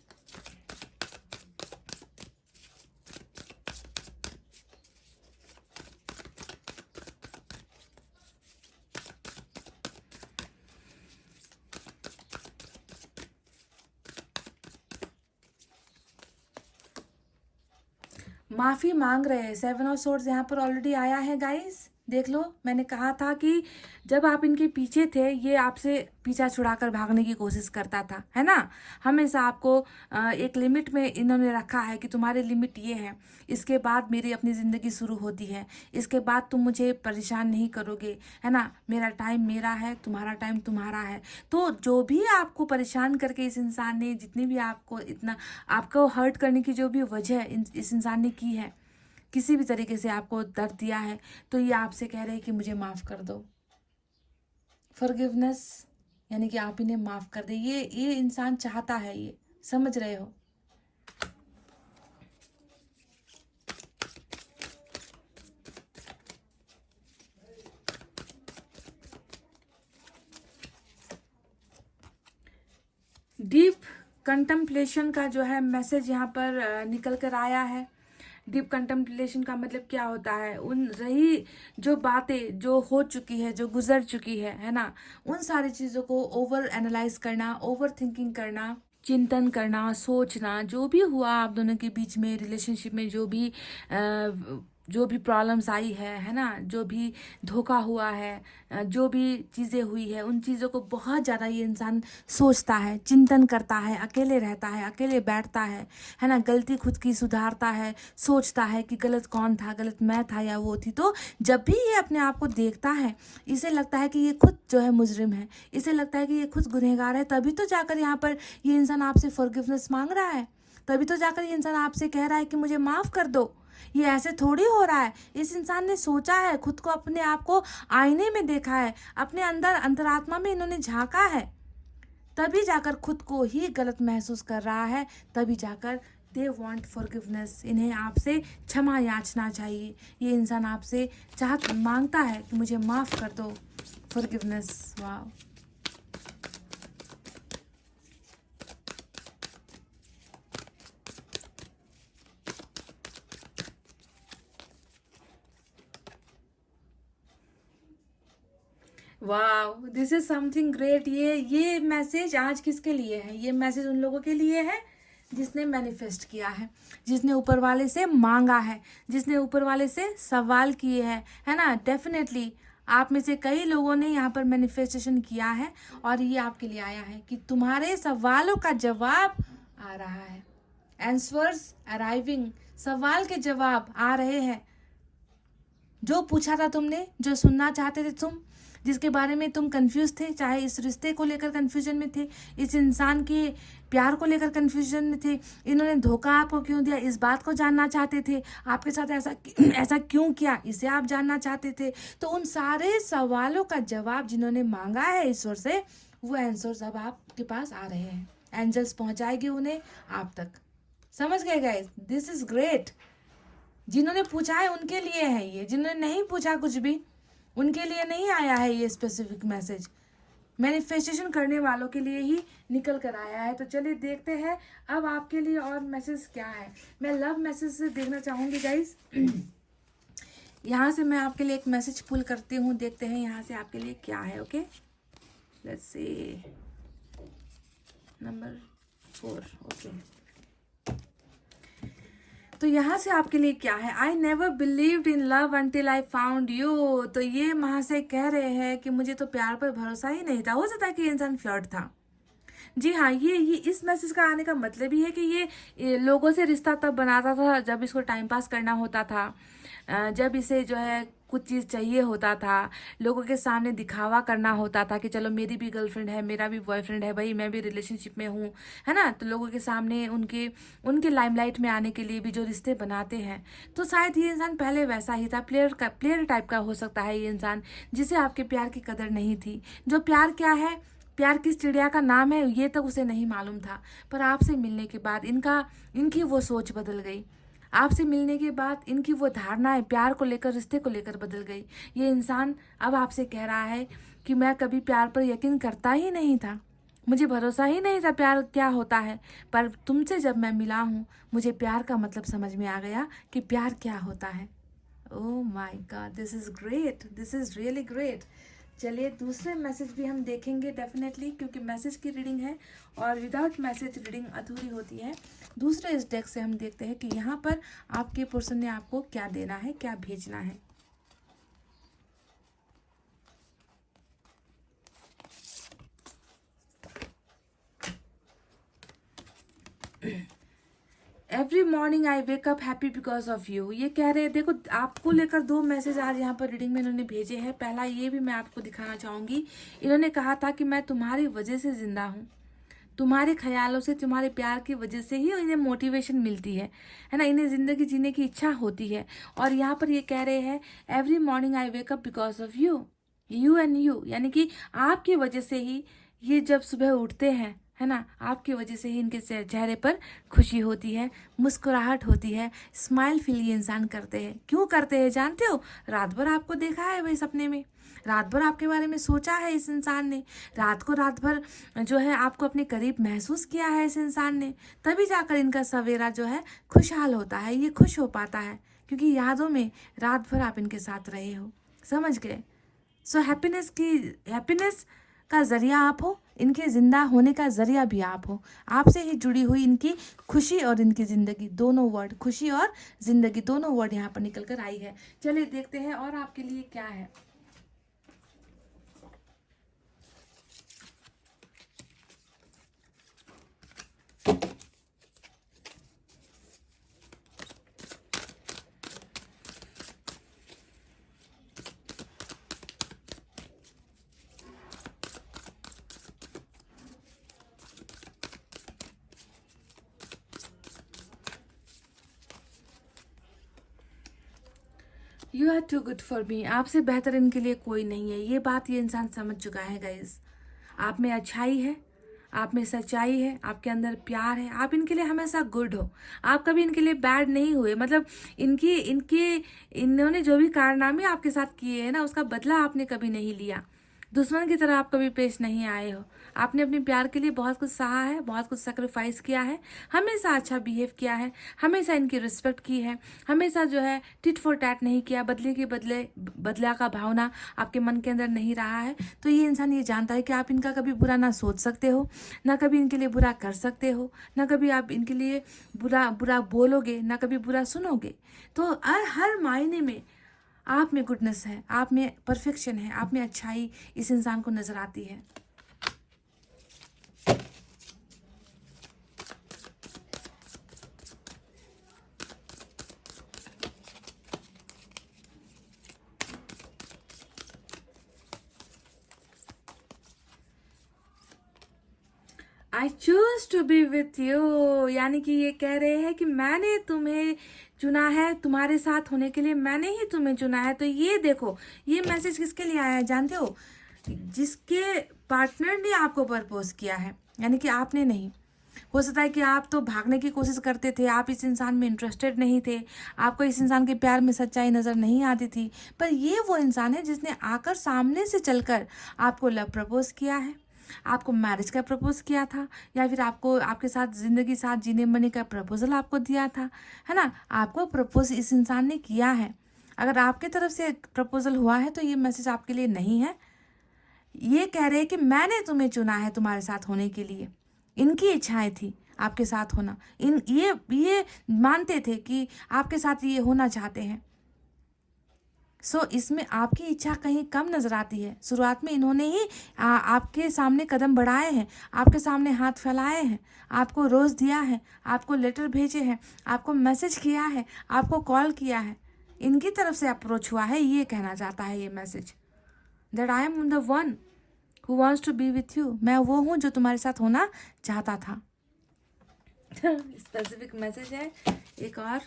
माफ़ी मांग रहे हैं। 7 ऑफ सोर्ड्स यहाँ पर ऑलरेडी आया है गाइस, देख लो। मैंने कहा था कि जब आप इनके पीछे थे, ये आपसे पीछा छुड़ाकर भागने की कोशिश करता था, है ना। हमेशा आपको एक लिमिट में इन्होंने रखा है कि तुम्हारी लिमिट ये है, इसके बाद मेरी अपनी ज़िंदगी शुरू होती है, इसके बाद तुम मुझे परेशान नहीं करोगे, है ना। मेरा टाइम मेरा है, तुम्हारा टाइम तुम्हारा है। तो जो भी आपको परेशान करके इस इंसान ने, जितनी भी आपको इतना आपको हर्ट करने की जो भी वजह इस इंसान ने की है, किसी भी तरीके से आपको दर्द दिया है, तो ये आपसे कह रहे हैं कि मुझे माफ़ कर दो। फॉरगिवनेस यानी कि आप इन्हें माफ़ कर दे। ये इंसान चाहता है, ये समझ रहे हो। डीप कंटेम्पलेशन का जो है मैसेज यहाँ पर निकल कर आया है। डीप कंटेम्पलेशन का मतलब क्या होता है, उन रही जो बातें जो हो चुकी है, जो गुजर चुकी है ना, उन सारी चीज़ों को ओवर एनालाइज करना, ओवर थिंकिंग करना, चिंतन करना, सोचना, जो भी हुआ आप दोनों के बीच में, रिलेशनशिप में जो भी प्रॉब्लम्स आई है ना, जो भी धोखा हुआ है, जो भी चीज़ें हुई है, उन चीज़ों को बहुत ज़्यादा ये इंसान सोचता है, चिंतन करता है, अकेले रहता है, अकेले बैठता है ना। गलती खुद की सुधारता है, सोचता है कि गलत कौन था, गलत मैं था या वो थी। तो जब भी ये अपने आप को देखता है, इसे लगता है कि ये खुद जो है मुजरिम है, इसे लगता है कि ये खुद गुनहगार है। तभी तो जाकर यहाँ पर ये इंसान आपसे फॉरगिवनेस मांग रहा है, तभी तो जाकर ये इंसान आपसे कह रहा है कि मुझे माफ़ कर दो। ये ऐसे थोड़ी हो रहा है। इस इंसान ने सोचा है, खुद को, अपने आप को आईने में देखा है, अपने अंदर अंतरात्मा में इन्होंने झांका है, तभी जाकर खुद को ही गलत महसूस कर रहा है। तभी जाकर दे वॉन्ट फॉरगिवनेस। इन्हें आपसे क्षमा याचना चाहिए। ये इंसान आपसे मांगता है कि मुझे माफ़ कर दो, फॉरगिवनेस। वाह, वाह, दिस इज समथिंग ग्रेट। ये मैसेज आज किसके लिए है? ये मैसेज उन लोगों के लिए है जिसने मैनिफेस्ट किया है, जिसने ऊपर वाले से मांगा है, जिसने ऊपर वाले से सवाल किए हैं, है ना। डेफिनेटली आप में से कई लोगों ने यहाँ पर मैनिफेस्टेशन किया है, और ये आपके लिए आया है कि तुम्हारे सवालों का जवाब आ रहा है। आंसर्स अराइविंग, सवाल के जवाब आ रहे हैं। जो पूछा था तुमने, जो सुनना चाहते थे तुम, जिसके बारे में तुम कंफ्यूज थे, चाहे इस रिश्ते को लेकर कंफ्यूजन में थे, इस इंसान के प्यार को लेकर कंफ्यूजन में थे, इन्होंने धोखा आपको क्यों दिया, इस बात को जानना चाहते थे, आपके साथ ऐसा क्यों किया, इसे आप जानना चाहते थे। तो उन सारे सवालों का जवाब जिन्होंने मांगा है ईश्वर से, वो आंसर्स अब आपके पास आ रहे हैं। एंजल्स पहुंचाएगी उन्हें आप तक। समझ गए गाइस? This is great. जिन्होंने पूछा है उनके लिए है ये, जिन्होंने नहीं पूछा कुछ भी, उनके लिए नहीं आया है ये स्पेसिफिक मैसेज। मैनिफेस्टेशन करने वालों के लिए ही निकल कर आया है। तो चलिए देखते हैं अब आपके लिए और मैसेज क्या है। मैं लव मैसेज से देखना चाहूँगी गाइज। यहाँ से मैं आपके लिए एक मैसेज पुल करती हूँ, देखते हैं यहाँ से आपके लिए क्या है। Okay, let's see number 4। Okay, तो यहाँ से आपके लिए क्या है? I never believed in love until I found you. तो ये महाशय कह रहे हैं कि मुझे तो प्यार पर भरोसा ही नहीं था। हो सकता है कि ये इंसान फ्लर्ट था। जी हाँ, ये इस मैसेज का आने का मतलब ही है कि ये लोगों से रिश्ता तब बनाता था जब इसको टाइम पास करना होता था, जब इसे जो है कुछ चीज़ चाहिए होता था, लोगों के सामने दिखावा करना होता था कि चलो मेरी भी गर्लफ्रेंड है, मेरा भी बॉयफ्रेंड है, भाई मैं भी रिलेशनशिप में हूँ, है ना। तो लोगों के सामने उनके उनके लाइमलाइट में आने के लिए भी जो रिश्ते बनाते हैं, तो शायद ये इंसान पहले वैसा ही था, प्लेयर टाइप का हो सकता है ये इंसान, जिसे आपके प्यार की कदर नहीं थी। जो प्यार क्या है, प्यार किस चिड़िया का नाम है, ये तक उसे नहीं मालूम था। पर आपसे मिलने के बाद इनकी वो सोच बदल गई। आपसे मिलने के बाद इनकी वो धारणाएं प्यार को लेकर, रिश्ते को लेकर बदल गई। ये इंसान अब आपसे कह रहा है कि मैं कभी प्यार पर यकीन करता ही नहीं था, मुझे भरोसा ही नहीं था प्यार क्या होता है, पर तुमसे जब मैं मिला हूँ मुझे प्यार का मतलब समझ में आ गया कि प्यार क्या होता है। Oh my God, this is great, this is really great. चलिए दूसरे मैसेज भी हम देखेंगे डेफिनेटली, क्योंकि मैसेज की रीडिंग है और विदाउट मैसेज रीडिंग अधूरी होती है। दूसरे इस डेक से हम देखते हैं कि यहाँ पर आपके पर्सन ने आपको क्या देना है, क्या भेजना है। Every morning I wake up happy because of you. ये कह रहे हैं, देखो आपको लेकर दो मैसेज आज यहाँ पर रीडिंग में इन्होंने भेजे हैं। पहला ये भी मैं आपको दिखाना चाहूँगी, इन्होंने कहा था कि मैं तुम्हारी वजह से जिंदा हूँ, तुम्हारे ख्यालों से, तुम्हारे प्यार की वजह से ही इन्हें मोटिवेशन मिलती है ना, इन्हें ज़िंदगी जीने की इच्छा होती है। और यहाँ पर ये कह रहे हैं every morning I wake up because of you, you and you, यानी कि आपकी वजह से ही ये जब सुबह उठते हैं, है ना, आपकी वजह से ही इनके चेहरे पर खुशी होती है, मुस्कुराहट होती है, स्माइल फील ये इंसान करते हैं। क्यों करते हैं जानते हो? रात भर आपको देखा है भाई सपने में, रात भर आपके बारे में सोचा है इस इंसान ने, रात भर जो है आपको अपने करीब महसूस किया है इस इंसान ने, तभी जाकर इनका सवेरा जो है खुशहाल होता है, ये खुश हो पाता है, क्योंकि यादों में रात भर आप इनके साथ रहे हो। समझ गए? सो हैप्पीनेस का जरिया आप हो, इनके जिंदा होने का जरिया भी आप हो। आपसे ही जुड़ी हुई इनकी खुशी और इनकी जिंदगी, दोनों वर्ड, खुशी और जिंदगी दोनों वर्ड यहाँ पर निकल कर आई है। चलिए देखते हैं और आपके लिए क्या है। You are too good for me, आपसे बेहतर इनके लिए कोई नहीं है। ये बात ये इंसान समझ चुका है गाइज। आप में अच्छाई है, आप में सच्चाई है, आपके अंदर प्यार है, आप इनके लिए हमेशा गुड हो, आप कभी इनके लिए बैड नहीं हुए। मतलब इनकी इनके इन्होंने जो भी कारनामे आपके साथ किए हैं ना, उसका बदला आपने कभी नहीं लिया, दुश्मन की तरह आप कभी पेश नहीं आए हो। आपने अपने प्यार के लिए बहुत कुछ सहा है, बहुत कुछ सेक्रीफाइस किया है, हमेशा अच्छा बिहेव किया है, हमेशा इनकी रिस्पेक्ट की है, हमेशा जो है टिट फॉर टैट नहीं किया, बदले के बदले बदला का भावना आपके मन के अंदर नहीं रहा है। तो ये इंसान ये जानता है कि आप इनका कभी बुरा ना सोच सकते हो, ना कभी इनके लिए बुरा कर सकते हो, ना कभी आप इनके लिए बुरा बोलोगे, ना कभी बुरा सुनोगे। तो हर मायने में आप में गुडनेस है, आप में परफेक्शन है, आप में अच्छाई इस इंसान को नजर आती है। I choose to be with you, यानी कि ये कह रहे हैं कि मैंने तुम्हें चुना है, तुम्हारे साथ होने के लिए मैंने ही तुम्हें चुना है। तो ये देखो, ये मैसेज किसके लिए आया है जानते हो? जिसके पार्टनर ने आपको प्रपोज किया है, यानी कि आपने नहीं। हो सकता है कि आप तो भागने की कोशिश करते थे, आप इस इंसान में इंटरेस्टेड नहीं थे, आपको इस इंसान के प्यार में सच्चाई नज़र नहीं आती थी, पर ये वो इंसान है जिसने आकर सामने से चलकर आपको लव प्रपोज किया है, आपको मैरिज का प्रपोज किया था, या फिर आपको आपके साथ ज़िंदगी साथ जीने मरने का प्रपोजल आपको दिया था, है ना। आपको प्रपोज इस इंसान ने किया है। अगर आपके तरफ से प्रपोजल हुआ है तो ये मैसेज आपके लिए नहीं है। ये कह रहे हैं कि मैंने तुम्हें चुना है तुम्हारे साथ होने के लिए, इनकी इच्छाएं थी आपके साथ होना, ये मानते थे कि आपके साथ ये होना चाहते हैं। सो इसमें आपकी इच्छा कहीं कम नज़र आती है। शुरुआत में इन्होंने ही आपके सामने कदम बढ़ाए हैं, आपके सामने हाथ फैलाए हैं, आपको रोज़ दिया है, आपको लेटर भेजे हैं, आपको मैसेज किया है, आपको कॉल किया है। इनकी तरफ से अप्रोच हुआ है, ये कहना चाहता है ये message, that I am the one who wants to be with you. मैं वो हूँ जो तुम्हारे साथ होना चाहता था। स्पेसिफिक मैसेज है। एक और,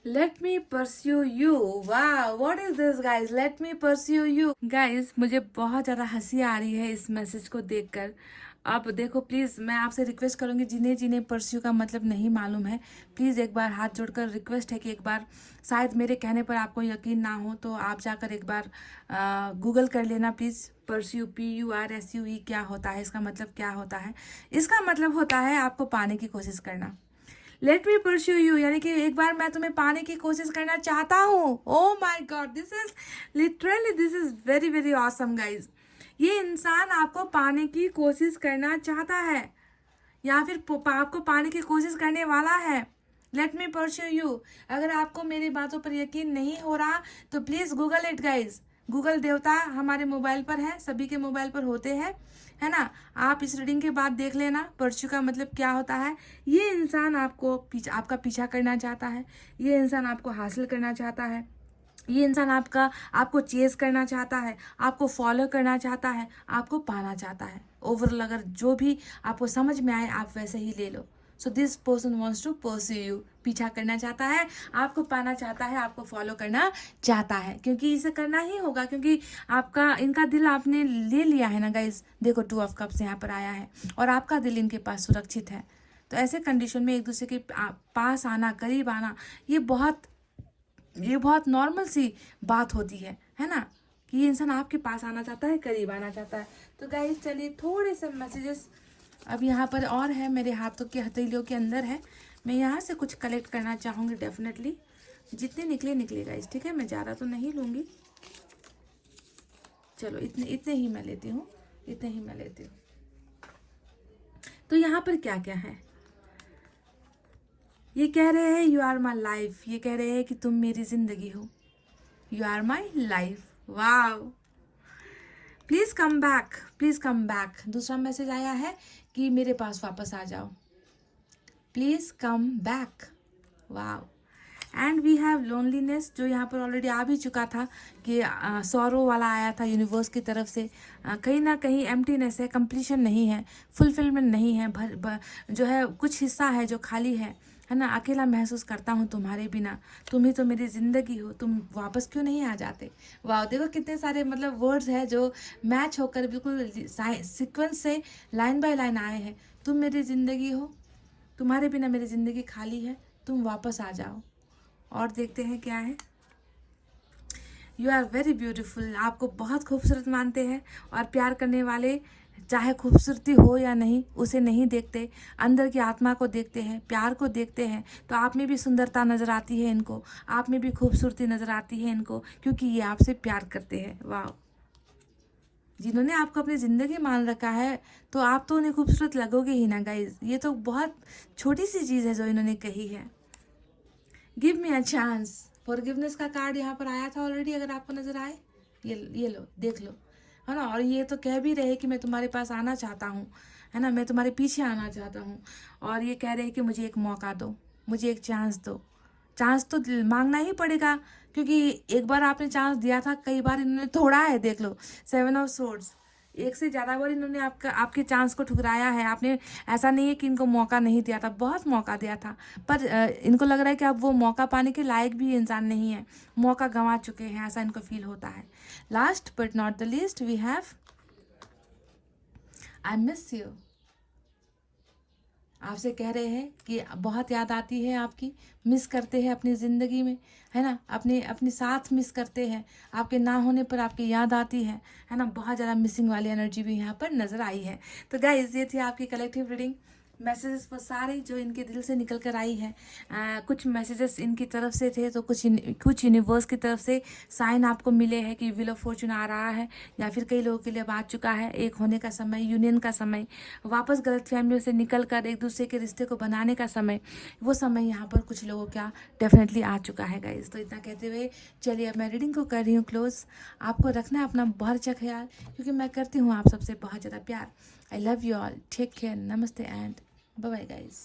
Let me pursue you. Wow, what is this guys? Let me pursue you. Guys, मुझे बहुत ज़्यादा हंसी आ रही है इस मैसेज को देखकर। अब देखो प्लीज़, मैं आपसे रिक्वेस्ट करूँगी, जिन्हें जिन्हें परस्यू का मतलब नहीं मालूम है, प्लीज़ एक बार हाथ जोड़कर रिक्वेस्ट है कि एक बार, शायद मेरे कहने पर आपको यकीन ना हो तो आप जाकर एक बार गूगल कर लेना प्लीज़। परस्यू, PURSUE क्या होता है, इसका मतलब क्या होता है? इसका मतलब होता है आपको पाने की कोशिश करना। लेट मी परस्यू यू, यानी कि एक बार मैं तुम्हें पाने की कोशिश करना चाहता हूँ। Oh my God, this is literally, this is very very awesome guys. ये इंसान आपको पाने की कोशिश करना चाहता है, या फिर आपको पाने की कोशिश करने वाला है। Let me pursue you. अगर आपको मेरी बातों पर यकीन नहीं हो रहा तो please Google it guys. Google देवता हमारे मोबाइल पर है, सभी के मोबाइल पर होते हैं, है ना। आप इस रीडिंग के बाद देख लेना परस्यू का मतलब क्या होता है। ये इंसान आपको आपका पीछा करना चाहता है, ये इंसान आपको हासिल करना चाहता है, ये इंसान आपको चेज करना चाहता है, आपको फॉलो करना चाहता है, आपको पाना चाहता है। ओवरऑल अगर जो भी आपको समझ में आए आप वैसे ही ले लो। So this person wants to pursue you, पीछा करना चाहता है, आपको पाना चाहता है, आपको फॉलो करना चाहता है, क्योंकि इसे करना ही होगा, क्योंकि इनका दिल आपने ले लिया है ना गाइज। देखो 2 ऑफ कप्स यहाँ पर आया है और आपका दिल इनके पास सुरक्षित है। तो ऐसे कंडीशन में एक दूसरे के पास आना, करीब आना, ये बहुत नॉर्मल सी बात होती है ना, कि ये इंसान आपके पास आना चाहता है, करीब आना चाहता है। तो गाइज चलिए थोड़े से मैसेजेस अब यहाँ पर और है, मेरे हाथों के हथेलियों के अंदर है, मैं यहाँ से कुछ कलेक्ट करना चाहूँगी डेफिनेटली। जितने निकले गाइज, ठीक है, मैं ज़्यादा तो नहीं लूँगी। चलो इतने ही मैं लेती हूँ, इतने ही मैं लेती हूँ। तो यहाँ पर क्या क्या है, ये कह रहे हैं यू आर माई लाइफ, ये कह रहे हैं कि तुम मेरी जिंदगी हो, you are my life. Wow, please come back, please come back. दूसरा मैसेज आया है कि मेरे पास वापस आ जाओ, please come back. Wow, and we have loneliness, जो यहाँ पर ऑलरेडी आ भी चुका था, कि सॉरो वाला आया था यूनिवर्स की तरफ से। कहीं ना कहीं एम्प्टीनेस है, कंप्लीशन नहीं है, फुलफिलमेंट नहीं है, जो है कुछ हिस्सा है जो खाली है ना। अकेला महसूस करता हूँ तुम्हारे बिना, तुम ही तो मेरी ज़िंदगी हो, तुम वापस क्यों नहीं आ जाते। वाह, देखो कितने सारे मतलब वर्ड्स है जो मैच होकर बिल्कुल सीक्वेंस से लाइन बाय लाइन आए हैं। तुम मेरी ज़िंदगी हो, तुम्हारे बिना मेरी ज़िंदगी खाली है, तुम वापस आ जाओ। और देखते हैं क्या है। यू आर वेरी ब्यूटीफुल, आपको बहुत खूबसूरत मानते हैं, और प्यार करने वाले चाहे खूबसूरती हो या नहीं उसे नहीं देखते, अंदर की आत्मा को देखते हैं, प्यार को देखते हैं। तो आप में भी सुंदरता नज़र आती है इनको, आप में भी खूबसूरती नज़र आती है इनको, क्योंकि ये आपसे प्यार करते हैं। वाह, जिन्होंने आपको अपनी ज़िंदगी मान रखा है तो आप तो उन्हें खूबसूरत लगोगे ही ना गाइज। ये तो बहुत छोटी सी चीज़ है जो इन्होंने कही है। Give me a chance, forgiveness का कार्ड यहाँ पर आया था ऑलरेडी, अगर आपको नजर आए, ये लो, देख लो, है ना। और ये तो कह भी रहे कि मैं तुम्हारे पास आना चाहता हूँ, है ना, मैं तुम्हारे पीछे आना चाहता हूँ। और ये कह रहे हैं कि मुझे एक मौका दो, मुझे एक चांस दो। चांस तो मांगना ही पड़ेगा, क्योंकि एक बार आपने चांस दिया था, कई बार इन्होंने तोड़ा है। देख लो 7 ऑफ सोर्ड्स, एक से ज़्यादा बार इन्होंने आपके चांस को ठुकराया है। आपने, ऐसा नहीं है कि इनको मौका नहीं दिया था, बहुत मौका दिया था, पर इनको लग रहा है कि अब वो मौका पाने के लायक भी इंसान नहीं है, मौका गंवा चुके हैं, ऐसा इनको फील होता है। Last but not the least we have I miss you. आपसे कह रहे हैं कि बहुत याद आती है आपकी, मिस करते हैं अपनी ज़िंदगी में, है ना, अपने साथ मिस करते हैं, आपके ना होने पर आपकी याद आती है ना। बहुत ज़्यादा मिसिंग वाली एनर्जी भी यहाँ पर नज़र आई है। तो गाइज ये थी आपकी कलेक्टिव रीडिंग। मैसेजेस वो सारे जो इनके दिल से निकल कर आई है। कुछ मैसेजेस इनकी तरफ से थे, तो कुछ यूनिवर्स की तरफ से साइन आपको मिले हैं कि व्हील ऑफ फॉर्चून आ रहा है, या फिर कई लोगों के लिए अब आ चुका है एक होने का समय, यूनियन का समय, वापस गलत फहमियों से निकल कर एक दूसरे के रिश्ते को बनाने का समय, वो समय यहाँ पर कुछ लोगों का डेफिनेटली आ चुका है गाइस। तो इतना कहते हुए चलिए अब मैं रीडिंग को कर रही हूँ क्लोज। आपको रखना है अपना बहुत अच्छा ख्याल, क्योंकि मैं करती हूँ आप सबसे बहुत ज़्यादा प्यार। I love you all, take care, नमस्ते एंड बाय बाय गाइस।